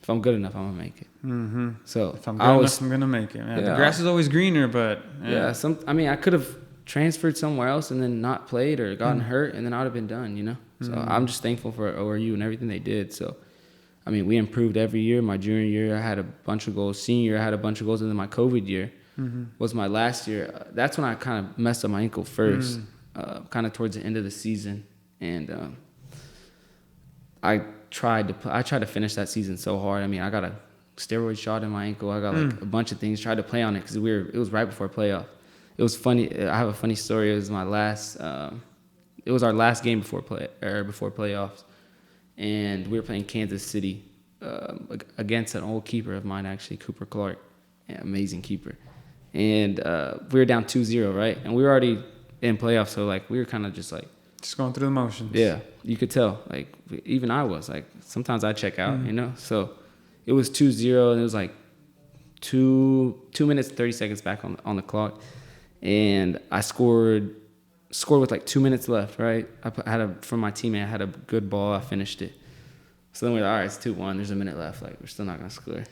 [SPEAKER 1] I'm good enough, I'm going to make it. So
[SPEAKER 2] if I'm good enough, I'm going to make it. Yeah, the grass is always greener, but.
[SPEAKER 1] Yeah, I could have transferred somewhere else and then not played or gotten hurt, and then I would have been done, you know? So I'm just thankful for ORU and everything they did. So. I mean, we improved every year. My junior year, I had a bunch of goals. Senior year, I had a bunch of goals. And then my COVID year was my last year. That's when I kind of messed up my ankle first, kind of towards the end of the season. And I tried to finish that season so hard. I mean, I got a steroid shot in my ankle. I got like a bunch of things. Tried to play on it because it was right before playoff. It was funny. I have a funny story. It was my last. It was our last game before playoffs. And we were playing Kansas City against an old keeper of mine, actually, Cooper Clark. Yeah, amazing keeper. And we were down 2-0, right? And we were already in playoffs, so, like, we were kind of just, like...
[SPEAKER 2] Just going through the motions.
[SPEAKER 1] Yeah, you could tell. Like, even I was. Like, sometimes I check out, you know? So it was 2-0, and it was, like, 2 minutes, 30 seconds back on the clock. And I scored with like 2 minutes left, right? From my teammate, I had a good ball. I finished it. So then we're like, all right, it's 2-1. There's a minute left. Like, we're still not going to score.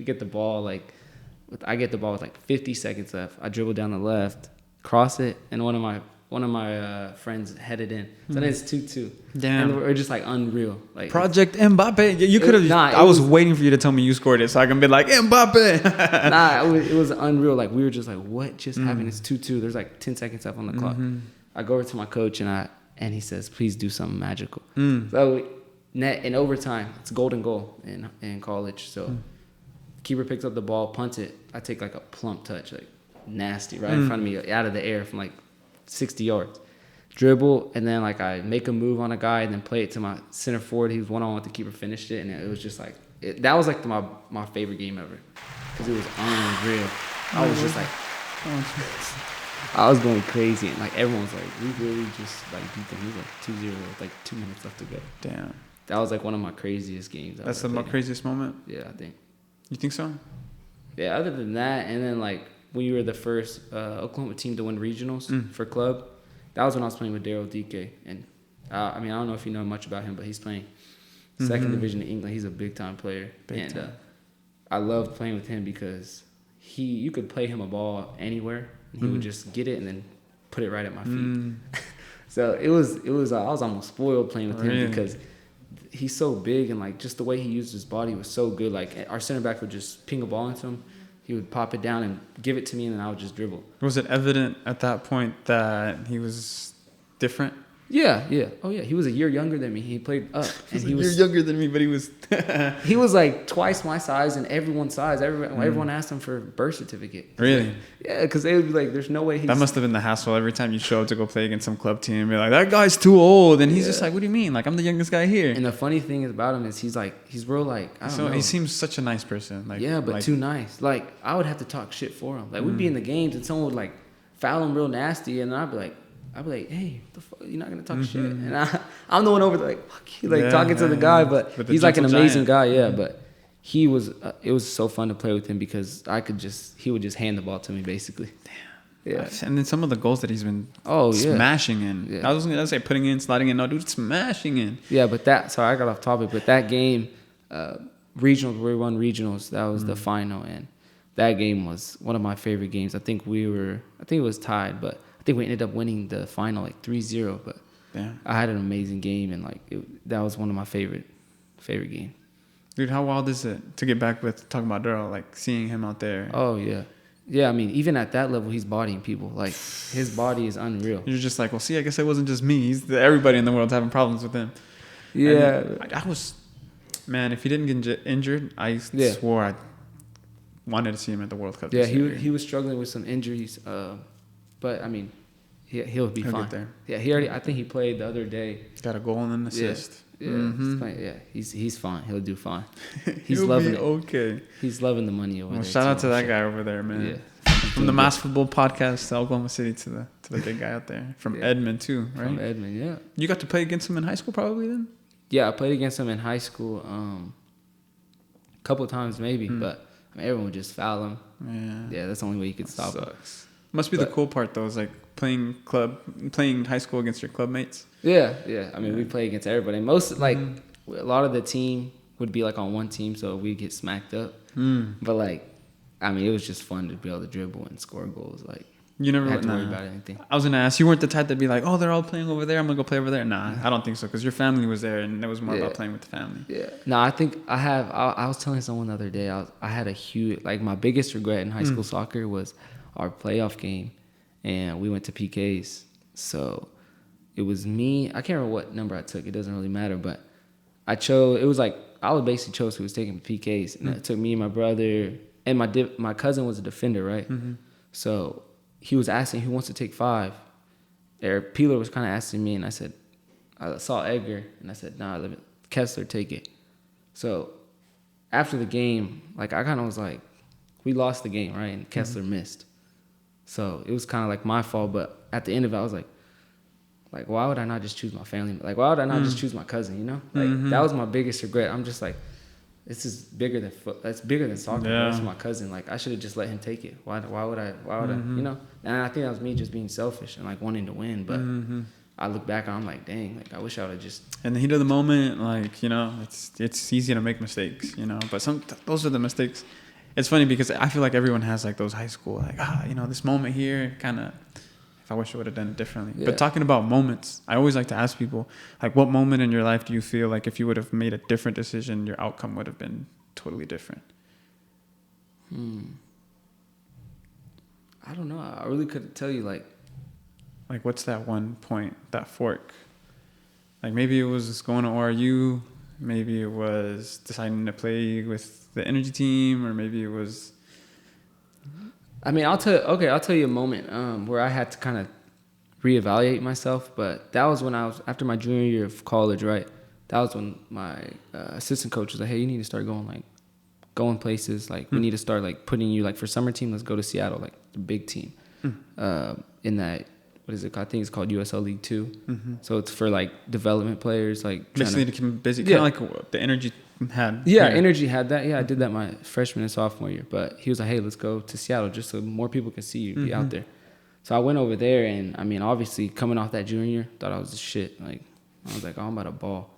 [SPEAKER 1] We get the ball, I get the ball with like 50 seconds left. I dribble down the left, cross it, and one of my friends headed in. So then it's 2-2.
[SPEAKER 2] Damn.
[SPEAKER 1] And we're just like unreal. Like
[SPEAKER 2] Project Mbappe. You could have. I was waiting for you to tell me you scored it so I can be like, Mbappe.
[SPEAKER 1] It was unreal. Like, we were just like, what just happened? It's 2-2. There's like 10 seconds left on the clock. I go over to my coach and he says, please do something magical. So in overtime, it's golden goal in college. So keeper picks up the ball, punts it. I take like a plump touch, like nasty, right in front of me, out of the air from like 60 yards. Dribble, and then like I make a move on a guy and then play it to my center forward. He was one-on-one with the keeper, finished it, and it was just like, that was like my favorite game ever because it was unreal. I was just like, I was going crazy, and like everyone was like, we really just like beat them. It was like 2-0 with like 2 minutes left to go.
[SPEAKER 2] Damn.
[SPEAKER 1] That was like one of my craziest games.
[SPEAKER 2] That's the craziest moment?
[SPEAKER 1] Yeah, I think.
[SPEAKER 2] You think so?
[SPEAKER 1] Yeah, other than that, and then like we were the first Oklahoma team to win regionals for club. That was when I was playing with Daryl DK. And I mean, I don't know if you know much about him, but he's playing second division in England. He's a big-time player. I loved playing with him because you could play him a ball anywhere, and he would just get it and then put it right at my feet. So it was I was almost spoiled playing with him because he's so big, and like just the way he used his body was so good. Like our center back would just ping a ball into him. He would pop it down and give it to me, and then I would just dribble. Was
[SPEAKER 2] it evident at that point that he was different?
[SPEAKER 1] Yeah. Oh, yeah. He was a year younger than me. He played up.
[SPEAKER 2] And he was a year younger than me, but he was...
[SPEAKER 1] He was like twice my size and everyone's size. Everyone asked him for a birth certificate.
[SPEAKER 2] Really?
[SPEAKER 1] Yeah, because they would be like, there's no way he's...
[SPEAKER 2] That must have been the hassle every time you show up to go play against some club team. You're like, that guy's too old. And he's just like, what do you mean? Like, I'm the youngest guy here.
[SPEAKER 1] And the funny thing about him is he's real like, I don't know.
[SPEAKER 2] He seems such a nice person. Like,
[SPEAKER 1] yeah, but
[SPEAKER 2] like,
[SPEAKER 1] too nice. Like, I would have to talk shit for him. Like, we'd be in the games and someone would like foul him real nasty, and I'd be like, hey, what the fuck? You're not gonna talk shit. And I'm the one over there, like, fuck you, like talking to the guy, but he's like an amazing guy, but he was. It was so fun to play with him because he would just hand the ball to me basically. Damn. Yeah. And
[SPEAKER 2] then some of the goals that he's been smashing in. Yeah. I was gonna say putting in, sliding in. No, dude, smashing in.
[SPEAKER 1] Yeah, but sorry, I got off topic. But that game, regionals, we won regionals. That was the final, and that game was one of my favorite games. I think it was tied, but I think we ended up winning the final like 3-0. But I had an amazing game, and like that was one of my favorite games.
[SPEAKER 2] Dude, how wild is it to get back with talking about Daryl, like seeing him out there?
[SPEAKER 1] Oh yeah. Yeah, I mean, even at that level, he's bodying people. Like, his body is unreal.
[SPEAKER 2] You're just like, well, see, I guess it wasn't just me. Everybody in the world's having problems with him.
[SPEAKER 1] Yeah.
[SPEAKER 2] Man, if he didn't get injured, I swore I wanted to see him at the World Cup.
[SPEAKER 1] Yeah, he was struggling with some injuries. But, I mean, he'll be fine.
[SPEAKER 2] Get there.
[SPEAKER 1] Yeah, I think he played the other day.
[SPEAKER 2] Got a goal and an assist.
[SPEAKER 1] Yeah, he's fine. He'll do fine.
[SPEAKER 2] He'll be okay.
[SPEAKER 1] He's loving the money over there.
[SPEAKER 2] Shout out to that guy over there, man.
[SPEAKER 1] Yeah.
[SPEAKER 2] From the Mass Football Podcast to Oklahoma City to the big guy out there. From Edmond too, right?
[SPEAKER 1] From Edmond, yeah.
[SPEAKER 2] You got to play against him in high school probably then?
[SPEAKER 1] Yeah, I played against him in high school a couple of times maybe, but I mean, everyone would just foul him. Yeah, that's the only way you could stop him.
[SPEAKER 2] Must be the cool part though, is like playing high school against your club mates.
[SPEAKER 1] Yeah. I mean, we play against everybody. Most like a lot of the team would be like on one team, so we'd get smacked up. But like, I mean, it was just fun to be able to dribble and score goals. Like,
[SPEAKER 2] you never
[SPEAKER 1] had to worry about anything.
[SPEAKER 2] I was gonna ask, you weren't the type to be like, oh, they're all playing over there, I'm gonna go play over there. Nah, I don't think so, because your family was there, and it was more about playing with the family.
[SPEAKER 1] Yeah. No, I think I was telling someone the other day, I had a huge, like, my biggest regret in high school soccer was our playoff game, and we went to PKs. So it was me. I can't remember what number I took. It doesn't really matter, but I chose. It was like I was basically chose who was taking PKs, and it took me and my brother, and my cousin was a defender, right? So he was asking who wants to take 5. Or Peeler was kind of asking me, and I said, I saw Edgar, and I said, nah, let Kessler take it. So after the game, like, I kind of was like, we lost the game, right? And Kessler missed. So it was kind of like my fault, but at the end of it, I was like, why would I not just choose my family? Like, why would I not just choose my cousin, you know? Like, that was my biggest regret. I'm just like, this is bigger than that's bigger than soccer. Yeah. That's my cousin. Like, I should have just let him take it. Why would I, you know? And I think that was me just being selfish and, like, wanting to win. But I look back and I'm like, dang, like, I wish I would have just.
[SPEAKER 2] In the heat of the moment, like, you know, it's easy to make mistakes, you know? But those are the mistakes. It's funny because I feel like everyone has, like, those high school, like, you know, this moment here kind of, I wish I would have done it differently. Yeah. But talking about moments, I always like to ask people, like, what moment in your life do you feel like if you would have made a different decision, your outcome would have been totally different?
[SPEAKER 1] I don't know. I really couldn't tell you, like,
[SPEAKER 2] what's that one point, that fork? Like, maybe it was going to ORU, maybe it was deciding to play with the energy team, or maybe it was...
[SPEAKER 1] I mean, I'll tell you a moment where I had to kind of reevaluate myself, but that was when I was, after my junior year of college, right? That was when my assistant coach was like, hey, you need to start going places. Like, we need to start, like, putting you, like, for summer team, let's go to Seattle, like, the big team. In that, what is it called? I think it's called USL League 2. So it's for, like, development players, like,
[SPEAKER 2] basically to keep busy, kind of like the energy had.
[SPEAKER 1] Yeah, Energy had that. Yeah, I did that my freshman and sophomore year. But he was like, hey, let's go to Seattle just so more people can see you, be out there. So I went over there, and, I mean, obviously, coming off that junior year, thought I was the shit. Like, I was like, oh, I'm about to ball.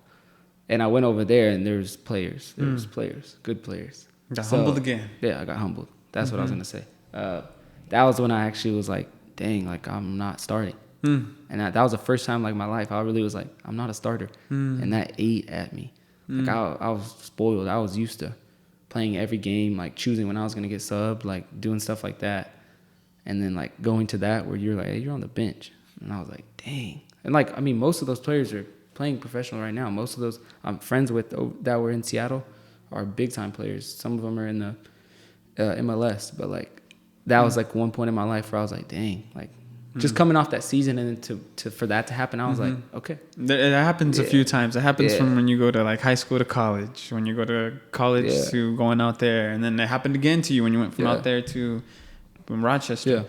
[SPEAKER 1] And I went over there, and there's players. There's players, good players.
[SPEAKER 2] Got humbled again.
[SPEAKER 1] Yeah, I got humbled. That's what I was going to say. That was when I actually was like, dang, like, I'm not starting. And that was the first time, like, my life, I really was like, I'm not a starter. And that ate at me. Like, I was spoiled. I was used to playing every game, like, choosing when I was going to get subbed, like, doing stuff like that. And then, like, going to that where you're like, hey, you're on the bench. And I was like, dang. And, like, I mean, most of those players are playing professional right now. Most of those I'm friends with that were in Seattle are big-time players. Some of them are in the MLS. But, like, that was, like, one point in my life where I was like, dang, like, just coming off that season and then for that to happen, I was like, okay.
[SPEAKER 2] It happens a few times. It happens from when you go to, like, high school to college, when you go to college to going out there. And then it happened again to you when you went from out there to Rochester.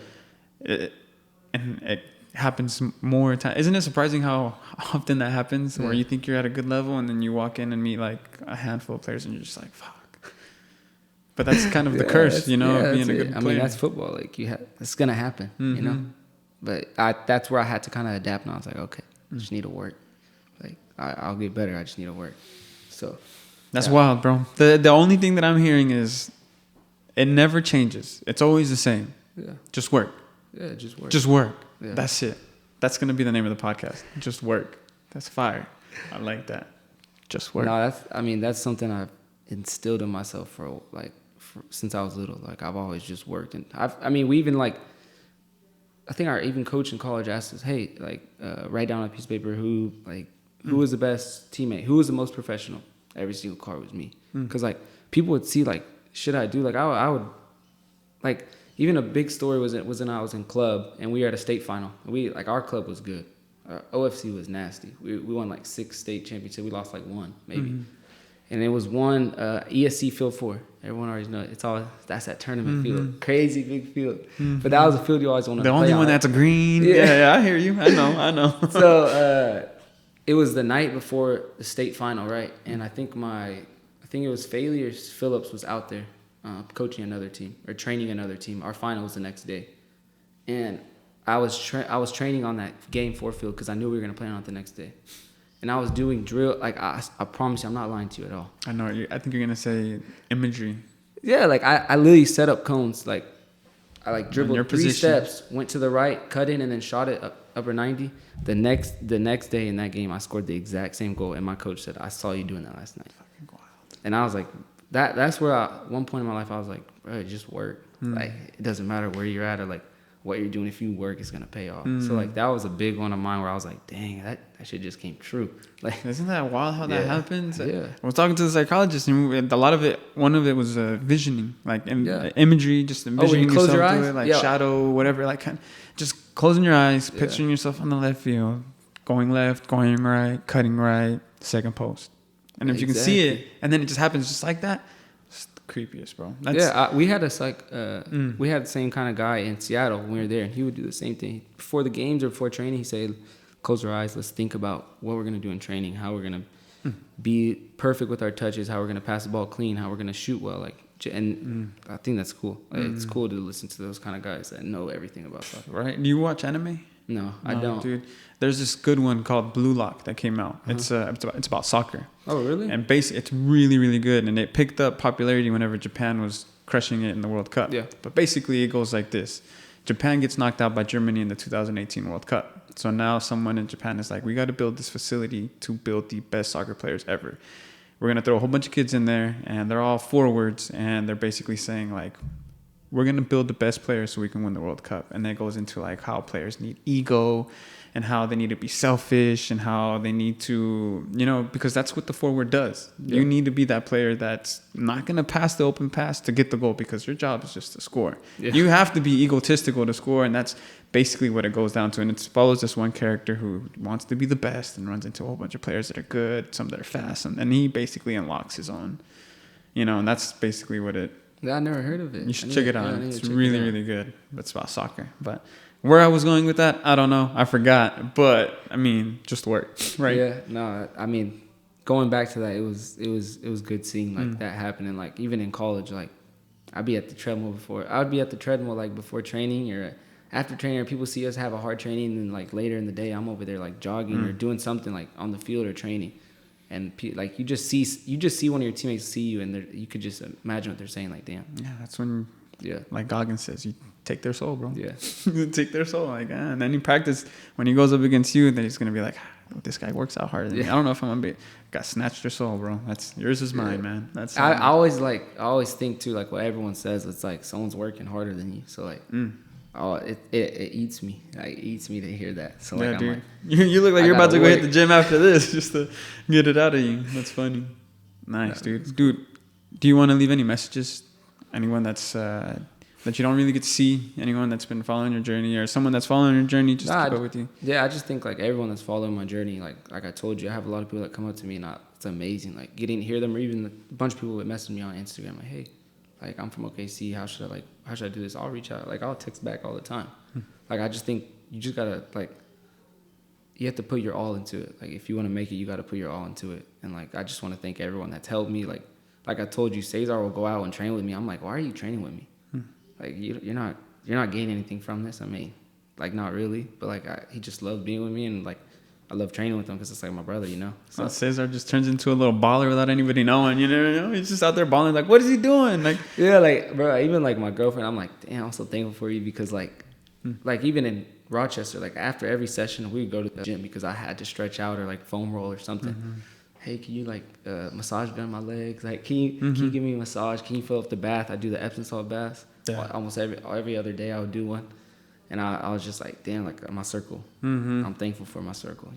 [SPEAKER 2] And it happens more times. Isn't it surprising how often that happens where you think you're at a good level and then you walk in and meet, like, a handful of players and you're just like, fuck. But that's kind of the curse, you know, of being a good player.
[SPEAKER 1] I mean, that's football. Like, it's going to happen, you know? But that's where I had to kind of adapt, and I was like, okay, I just need to work. Like, I'll get better. I just need to work. So
[SPEAKER 2] that's wild, bro. The only thing that I'm hearing is it never changes. It's always the same. Yeah. Just work.
[SPEAKER 1] Yeah, just work.
[SPEAKER 2] Just work. Yeah. That's it. That's going to be the name of the podcast. Just work. That's fire. I like that. Just work.
[SPEAKER 1] No, that's something I've instilled in myself since I was little. Like, I've always just worked. And we even, like, I think our even coach in college asked us, hey, like, write down on a piece of paper who was the best teammate, who was the most professional. Every single card was me. Because, like, people would see, like, shit I do. Like, I would, like, even a big story was when I was in club and we were at a state final. Our club was good. OFC was nasty. We won, like, 6 state championships. We lost, like, 1, maybe. And it was one ESC Field 4. Everyone already knows that's that tournament field, crazy big field. But that was a field you always wanted to play on.
[SPEAKER 2] The only one that's green. Yeah, I hear you. I know.
[SPEAKER 1] So it was the night before the state final, right? And I think it was Faley or Phillips was out there coaching another team or training another team. Our final was the next day, and I was training on that game 4 field because I knew we were gonna play on it the next day. And I was doing drill, like I promise you, I'm not lying to you at all.
[SPEAKER 2] I know. I think you're gonna say imagery.
[SPEAKER 1] Yeah, like I literally set up cones. Like I dribbled 3
[SPEAKER 2] position.
[SPEAKER 1] steps, went to the right, cut in, and then shot it upper 90. The next day in that game, I scored the exact same goal, and my coach said, "I saw you doing that last night."
[SPEAKER 2] Fucking wild.
[SPEAKER 1] And I was like, that's where at one point in my life I was like, bro, just work. Like it doesn't matter where you're at or like what you're doing. If you work, it's gonna pay off. So like that was a big one of mine where I was like, dang, that shit just came true. Like,
[SPEAKER 2] isn't that wild how that happens?
[SPEAKER 1] Yeah.
[SPEAKER 2] I was talking to the psychologist, and a lot of it, one of it was visioning, like imagery, just envisioning
[SPEAKER 1] close
[SPEAKER 2] yourself
[SPEAKER 1] your
[SPEAKER 2] to
[SPEAKER 1] eyes?
[SPEAKER 2] it, like shadow, whatever, like just closing your eyes, picturing yourself on the left field, going left, going right, cutting right, second post. And if you can see it, and then it just happens just like that, it's the creepiest, bro.
[SPEAKER 1] We had we had the same kind of guy in Seattle when we were there, and he would do the same thing. Before the games or before training, he'd say, close your eyes, let's think about what we're going to do in training, how we're going to be perfect with our touches, how we're going to pass the ball clean, how we're going to shoot well. I think that's cool. It's cool to listen to those kind of guys that know everything about soccer.
[SPEAKER 2] Right? Do you watch anime?
[SPEAKER 1] No, I don't.
[SPEAKER 2] Dude, there's this good one called Blue Lock that came out. It's about soccer.
[SPEAKER 1] Oh, really?
[SPEAKER 2] And basically, it's really, really good. And it picked up popularity whenever Japan was crushing it in the World Cup.
[SPEAKER 1] Yeah.
[SPEAKER 2] But basically, it goes like this. Japan gets knocked out by Germany in the 2018 World Cup. So now someone in Japan is like, we got to build this facility to build the best soccer players ever. We're going to throw a whole bunch of kids in there, and they're all forwards, and they're basically saying, like, we're going to build the best players so we can win the World Cup. And that goes into, like, how players need ego and how they need to be selfish and how they need to, because that's what the forward does. Yeah. You need to be that player that's not going to pass the open pass to get the goal because your job is just to score. Yeah. You have to be egotistical to score, and that's basically what it goes down to. And it follows this one character who wants to be the best and runs into a whole bunch of players that are good, some that are fast, and he basically unlocks his own, and that's basically what it...
[SPEAKER 1] Yeah, I never heard of it.
[SPEAKER 2] You should check it out. It's really, really good. But it's about soccer. But where I was going with that, I don't know. I forgot. But I mean, just work, right?
[SPEAKER 1] Yeah. No, I mean, going back to that, it was good seeing like that happen. And like even in college, like I'd be at the treadmill before training or after training. Or people see us have a hard training, and like later in the day, I'm over there like jogging or doing something like on the field or training. And like you just see one of your teammates see you, and you could just imagine what they're saying. Like, damn.
[SPEAKER 2] Yeah, that's when. Yeah. Like Goggins says, you take their soul, bro.
[SPEAKER 1] Yeah.
[SPEAKER 2] You take their soul, like, and then you practice when he goes up against you. Then he's gonna be like, this guy works out harder than me. I don't know if I'm gonna be. Got snatched your soul, bro. That's yours is mine, man. That's.
[SPEAKER 1] I always think too, like what everyone says. It's like someone's working harder than you. So like. Oh, it eats me. Like, it eats me to hear that. So like,
[SPEAKER 2] dude.
[SPEAKER 1] I'm like,
[SPEAKER 2] you look like you're about to go hit the gym after this just to get it out of you. That's funny. Nice, dude. Dude, do you want to leave any messages? Anyone that's that you don't really get to see? Anyone that's been following your journey, or someone that's following your journey just to go with you?
[SPEAKER 1] Yeah, I just think like everyone that's following my journey, like I told you, I have a lot of people that come up to me, and it's amazing. Like getting to hear them, or even a bunch of people that message me on Instagram, like, hey. Like, I'm from OKC. How should I do this? I'll reach out. Like, I'll text back all the time. Like, I just think you just got to, like, you have to put your all into it. Like, if you want to make it, you got to put your all into it. And, like, I just want to thank everyone that's helped me. Like I told you, Cesar will go out and train with me. I'm like, why are you training with me? Like, you're not gaining anything from this. I mean, like, not really. But, like, he just loves being with me. And, like, I love training with him because it's like my brother, So
[SPEAKER 2] Cesar just turns into a little baller without anybody knowing, He's just out there balling. Like, what is he doing? Like,
[SPEAKER 1] yeah, like, bro, even like my girlfriend, I'm like, damn, I'm so thankful for you because like even in Rochester, like after every session, we would go to the gym because I had to stretch out or like foam roll or something. Hey, can you like massage down my legs? Like, can you give me a massage? Can you fill up the bath? I do the Epsom salt baths. Yeah. Almost every other day I would do one. And I was just like, damn, like my circle. I'm thankful for my circle,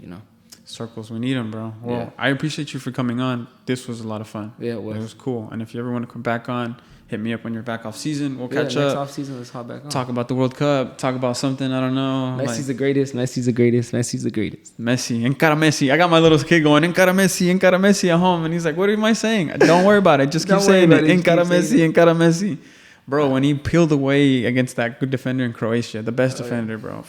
[SPEAKER 2] Circles, we need them, bro. Well,
[SPEAKER 1] Yeah.
[SPEAKER 2] I appreciate you for coming on. This was a lot of fun.
[SPEAKER 1] Yeah, it was.
[SPEAKER 2] It was cool. And if you ever want to come back on, hit me up when you're back off season. We'll
[SPEAKER 1] Yeah,
[SPEAKER 2] catch
[SPEAKER 1] next
[SPEAKER 2] up.
[SPEAKER 1] off season, let's hop back on.
[SPEAKER 2] Talk about the World Cup. Talk about something, I don't know.
[SPEAKER 1] Messi's the greatest. Messi's the greatest. Messi's the greatest.
[SPEAKER 2] Messi. Encara Messi. I got my little kid going, Encara Messi at home. And he's like, what am I saying? Don't worry about it. Just keep saying it. Encara Messi. Bro, when he peeled away against that good defender in Croatia, the best defender, bro.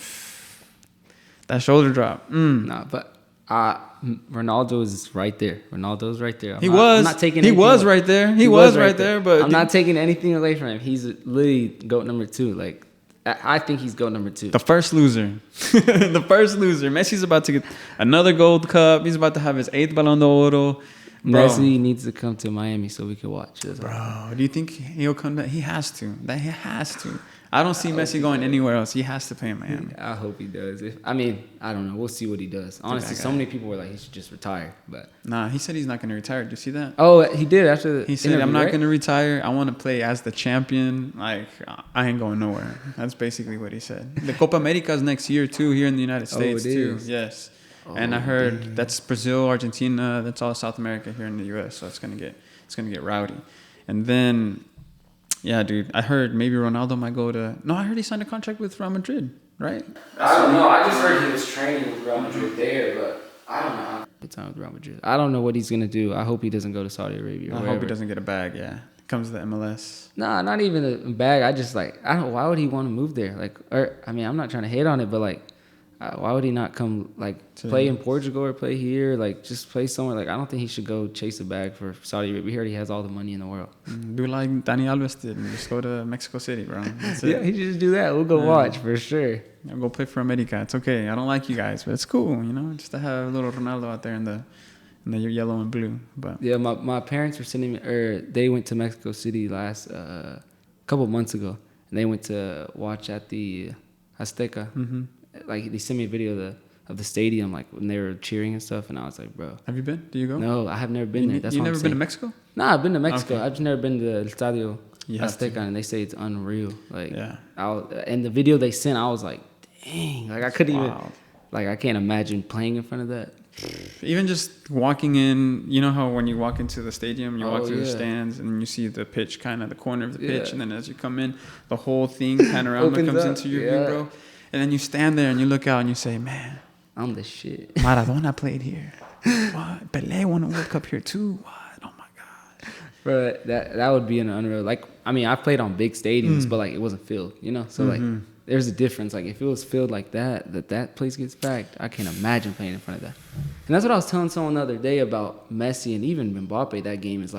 [SPEAKER 2] That shoulder drop.
[SPEAKER 1] Nah, but Ronaldo is right there. Ronaldo's right there.
[SPEAKER 2] I'm not taking anything right there. He was right there, but
[SPEAKER 1] I'm not taking anything away from him. He's literally GOAT number 2. Like, I think he's GOAT number 2.
[SPEAKER 2] The first loser. The first loser. Messi's about to get another Gold Cup. He's about to have his 8th Ballon d'Oro.
[SPEAKER 1] Messi needs to come to Miami so we can watch.
[SPEAKER 2] Bro, do you think he'll come back? He has to. He has to. I don't see Messi going anywhere else. He has to play in Miami.
[SPEAKER 1] I hope he does. I don't know. We'll see what he does. Honestly, so many people were like, he should just retire. But
[SPEAKER 2] nah, he said he's not going to retire. Did you see that?
[SPEAKER 1] Oh, he did after the
[SPEAKER 2] He said, I'm not going to retire. I want to play as the champion. Like, I ain't going nowhere. That's basically what he said. The Copa America is next year, too, here in the United States, too. Yes. And I heard that's Brazil, Argentina. That's all South America here in the U.S. So it's gonna get rowdy. And then, yeah, dude, I heard maybe Ronaldo might go to. No, I heard he signed a contract with Real Madrid, right?
[SPEAKER 1] I don't know. I just heard he was training with Real Madrid there, but I don't know. Good time with Real Madrid. I don't know what he's gonna do. I hope he doesn't go to Saudi Arabia.
[SPEAKER 2] I hope he doesn't get a bag. Yeah, comes to the MLS.
[SPEAKER 1] Nah, not even a bag. I just I don't. Why would he want to move there? I'm not trying to hate on it, but why would he not come play in Portugal or play here? Just play somewhere. I don't think he should go chase a bag for Saudi Arabia. We heard he has all the money in the world.
[SPEAKER 2] Do like Dani Alves did and just go to Mexico City, bro. That's it.
[SPEAKER 1] Yeah, he should just do that. We'll go watch for sure.
[SPEAKER 2] I'll go play for America. It's okay. I don't like you guys, but it's cool, just to have a little Ronaldo out there in the yellow and blue. But
[SPEAKER 1] yeah, my parents were sending me, they went to Mexico City last couple months ago, and they went to watch at the Azteca. Mm-hmm. They sent me a video of the stadium, when they were cheering and stuff, and I was like, bro.
[SPEAKER 2] Have you been? Do you go?
[SPEAKER 1] No, I have never been there. That's
[SPEAKER 2] you
[SPEAKER 1] what
[SPEAKER 2] never been to Mexico?
[SPEAKER 1] Nah, I've been to Mexico.
[SPEAKER 2] Okay.
[SPEAKER 1] I've just never been to the Estadio Azteca, and they say it's unreal. And the video they sent, I was like, dang. I couldn't even, I can't imagine playing in front of that.
[SPEAKER 2] Even just walking in, you know how when you walk into the stadium, you walk through the stands and you see the pitch, kind of the corner of the pitch, and then as you come in, the whole thing panorama comes into your view, bro. And then you stand there and you look out and you say, man,
[SPEAKER 1] I'm the shit.
[SPEAKER 2] Maradona played here. What? Pelé won a World Cup here too. What? Oh my God.
[SPEAKER 1] Bro, that would be an unreal. I played on big stadiums, but it wasn't filled, So there's a difference. If it was filled like that place gets packed, I can't imagine playing in front of that. And that's what I was telling someone the other day about Messi and even Mbappe. That game is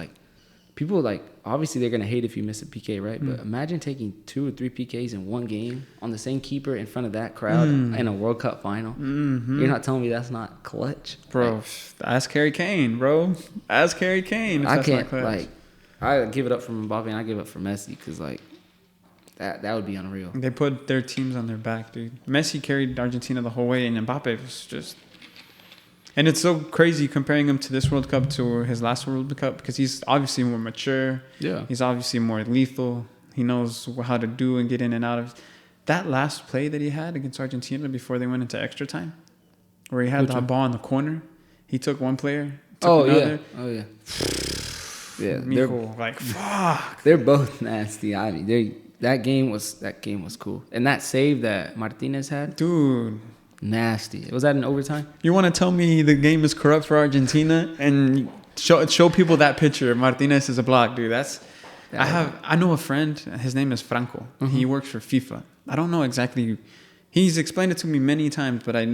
[SPEAKER 1] people obviously they're gonna hate if you miss a PK, right? But imagine taking 2 or 3 PKs in one game on the same keeper in front of that crowd in a World Cup final. Mm-hmm. You're not telling me that's not clutch,
[SPEAKER 2] bro? Ask Harry Kane, bro. Ask Harry Kane.
[SPEAKER 1] I can't I give it up for Mbappe and I give it up for Messi because that would be unreal.
[SPEAKER 2] They put their teams on their back, dude. Messi carried Argentina the whole way, and Mbappe was just. And it's so crazy comparing him to this World Cup to his last World Cup because he's obviously more mature. Yeah. He's obviously more lethal. He knows how to do and get in and out of. That last play that he had against Argentina before they went into extra time, where he had that ball in the corner. He took one player, took another.
[SPEAKER 1] Yeah. Yeah.
[SPEAKER 2] Mijo, fuck.
[SPEAKER 1] They're both nasty. That game was cool. And that save that Martinez had.
[SPEAKER 2] Dude.
[SPEAKER 1] Nasty. Was that in overtime?
[SPEAKER 2] You want to tell me the game is corrupt for Argentina and show people that picture? Martinez is a block, dude. I know a friend. His name is Franco. Mm-hmm. He works for FIFA. I don't know exactly. He's explained it to me many times, but I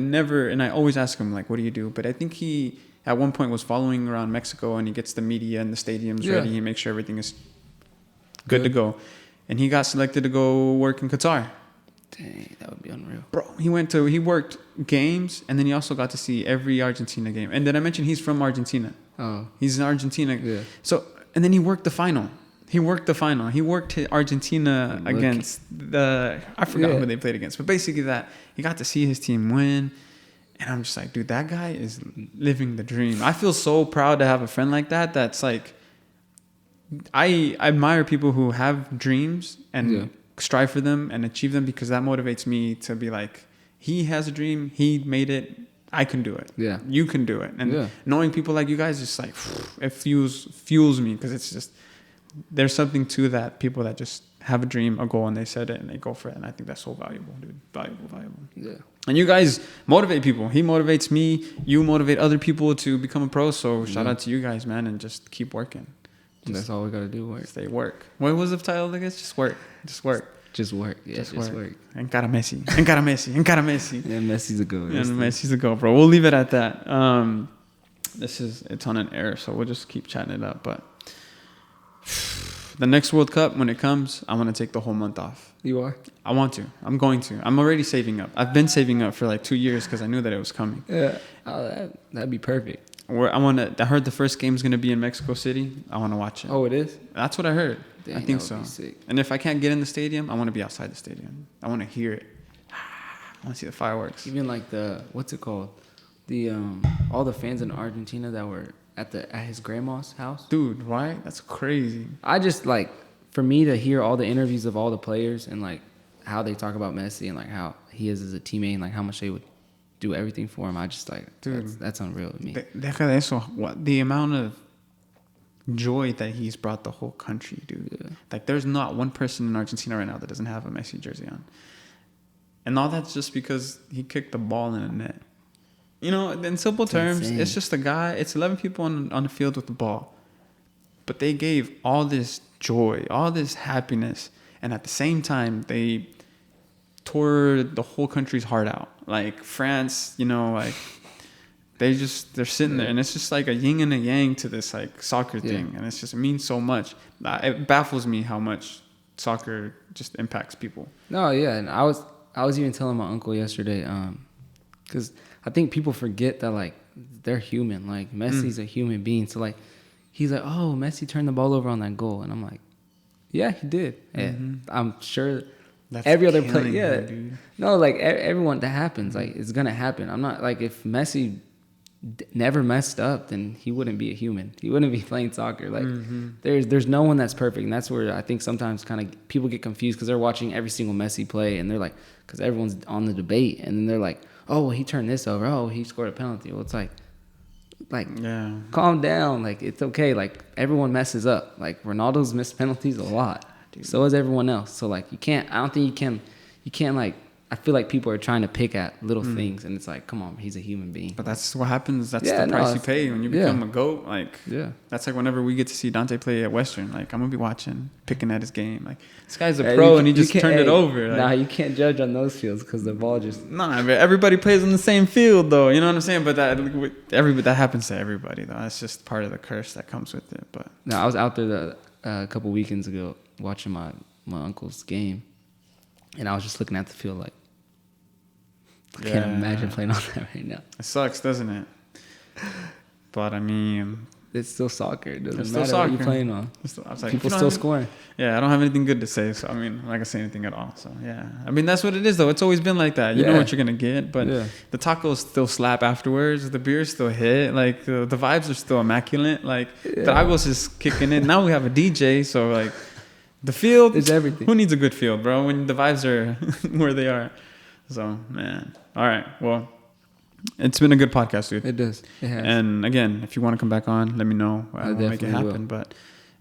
[SPEAKER 2] always ask him what do you do? But I think he at one point was following around Mexico and he gets the media and the stadiums ready. He makes sure everything is good to go, and he got selected to go work in Qatar.
[SPEAKER 1] Dang, that would be unreal.
[SPEAKER 2] Bro, he worked games, and then he also got to see every Argentina game. And then I mentioned he's from Argentina. Oh. He's in Argentina. Yeah. So, and then he worked the final. He worked Argentina against I forgot who they played against. But basically he got to see his team win. And I'm just dude, that guy is living the dream. I feel so proud to have a friend like that. That's I admire people who have dreams and strive for them and achieve them because that motivates me to be he has a dream, he made it, I can do it.
[SPEAKER 1] Yeah.
[SPEAKER 2] You can do it. And knowing people like you guys, just like, it fuels me, because it's just, there's something to that. People that just have a dream, a goal, and they set it and they go for it. And I think that's so valuable, dude. Valuable.
[SPEAKER 1] Yeah.
[SPEAKER 2] And you guys motivate people. He motivates me. You motivate other people to become a pro. So shout out to you guys, man, and just keep working.
[SPEAKER 1] That's all we got to do, work.
[SPEAKER 2] Stay work. What was the title, I guess? Just work.
[SPEAKER 1] Just work. Yeah, just work.
[SPEAKER 2] Encara Messi.
[SPEAKER 1] Yeah, Messi's a go.
[SPEAKER 2] Yeah, Messi's a go, bro. We'll leave it at that. It's on an air, so we'll just keep chatting it up. But the next World Cup, when it comes, I want to take the whole month off.
[SPEAKER 1] You are?
[SPEAKER 2] I want to. I'm going to. I'm already saving up. I've been saving up for like 2 years because I knew that it was coming.
[SPEAKER 1] Yeah. That'd be perfect.
[SPEAKER 2] I heard the first game's going to be in Mexico City. I want to watch it.
[SPEAKER 1] Oh, it is?
[SPEAKER 2] That's what I heard.
[SPEAKER 1] Dang,
[SPEAKER 2] I think so. And if I can't get in the stadium, I want to be outside the stadium. I want to hear it. I want to see the fireworks.
[SPEAKER 1] Even like what's it called? The all the fans in Argentina that were at his grandma's house.
[SPEAKER 2] Dude, right? That's crazy.
[SPEAKER 1] I just like, for me to hear all the interviews of all the players and like how they talk about Messi and like how he is as a teammate and like how much they would do everything for him. I just like, dude, that's unreal to me.
[SPEAKER 2] Deja de eso. The amount of joy that he's brought the whole country, dude. Yeah. Like, there's not one person in Argentina right now that doesn't have a Messi jersey on. And all that's just because he kicked the ball in the net. You know, in simple terms, insane. It's just a guy. It's 11 people on the field with the ball. But they gave all this joy, all this happiness. And at the same time, they tore the whole country's heart out. Like France, you know, like they're sitting there, and it's just like a yin and a yang to this like soccer thing. And it means so much. It baffles me how much soccer just impacts people.
[SPEAKER 1] No, yeah. And I was even telling my uncle yesterday, because I think people forget that like they're human. Like Messi's a human being. So like he's like, oh, Messi turned the ball over on that goal, and I'm like, yeah, he did. And I'm sure that's every other player. Yeah, dude. No, like everyone, that happens. Like it's gonna happen. I'm not like, if Messi never messed up, then he wouldn't be a human. He wouldn't be playing soccer. Like there's no one that's perfect, and that's where I think sometimes kind of people get confused because they're watching every single Messi play, and they're like, because everyone's on the debate, and then they're like, oh, well, he turned this over. Oh, he scored a penalty. Well, it's like calm down. Like, it's okay. Like, everyone messes up. Like, Ronaldo's missed penalties a lot. Dude. So has everyone else. So like, I don't think you can like, I feel like people are trying to pick at little things, and it's like, come on, he's a human being. But
[SPEAKER 2] that's what happens. That's the price you pay when you become a GOAT. Like, that's like whenever we get to see Dante play at Western, like, I'm gonna be watching, picking at his game. Like, this guy's a pro, and he just turned it over. Like,
[SPEAKER 1] nah, you can't judge on those fields because the ball just.
[SPEAKER 2] Nah, but everybody plays on the same field, though. You know what I'm saying? But that happens to everybody, though. That's just part of the curse that comes with it. But
[SPEAKER 1] no, I was out there a couple weekends ago watching my uncle's game, and I was just looking at the field like, I can't imagine playing on that right now.
[SPEAKER 2] It sucks, doesn't it? But I mean,
[SPEAKER 1] it's still soccer. It doesn't matter what you're playing on. People still scoring.
[SPEAKER 2] Yeah, I don't have anything good to say, so I mean, I'm not gonna say anything at all. So yeah, I mean, that's what it is, though. It's always been like that. You know what you're gonna get, but the tacos still slap afterwards. The beers still hit. Like the vibes are still immaculate. Like the tacos is kicking in. Now we have a DJ, so like the field
[SPEAKER 1] is everything.
[SPEAKER 2] Who needs a good field, bro? When the vibes are where they are. So man, all right, well. It's been a good podcast, dude.
[SPEAKER 1] It does. It has.
[SPEAKER 2] And again, if you want to come back on, let me know. We'll make it happen. Will.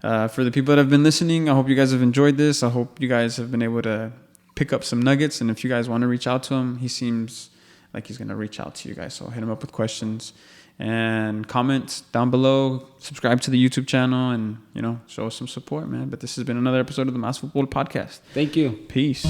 [SPEAKER 2] But for the people that have been listening, I hope you guys have enjoyed this. I hope you guys have been able to pick up some nuggets. And if you guys want to reach out to him, he seems like he's going to reach out to you guys. So hit him up with questions and comment down below. Subscribe to the YouTube channel and, show us some support, man. But this has been another episode of the Mas Futbol podcast.
[SPEAKER 1] Thank you.
[SPEAKER 2] Peace.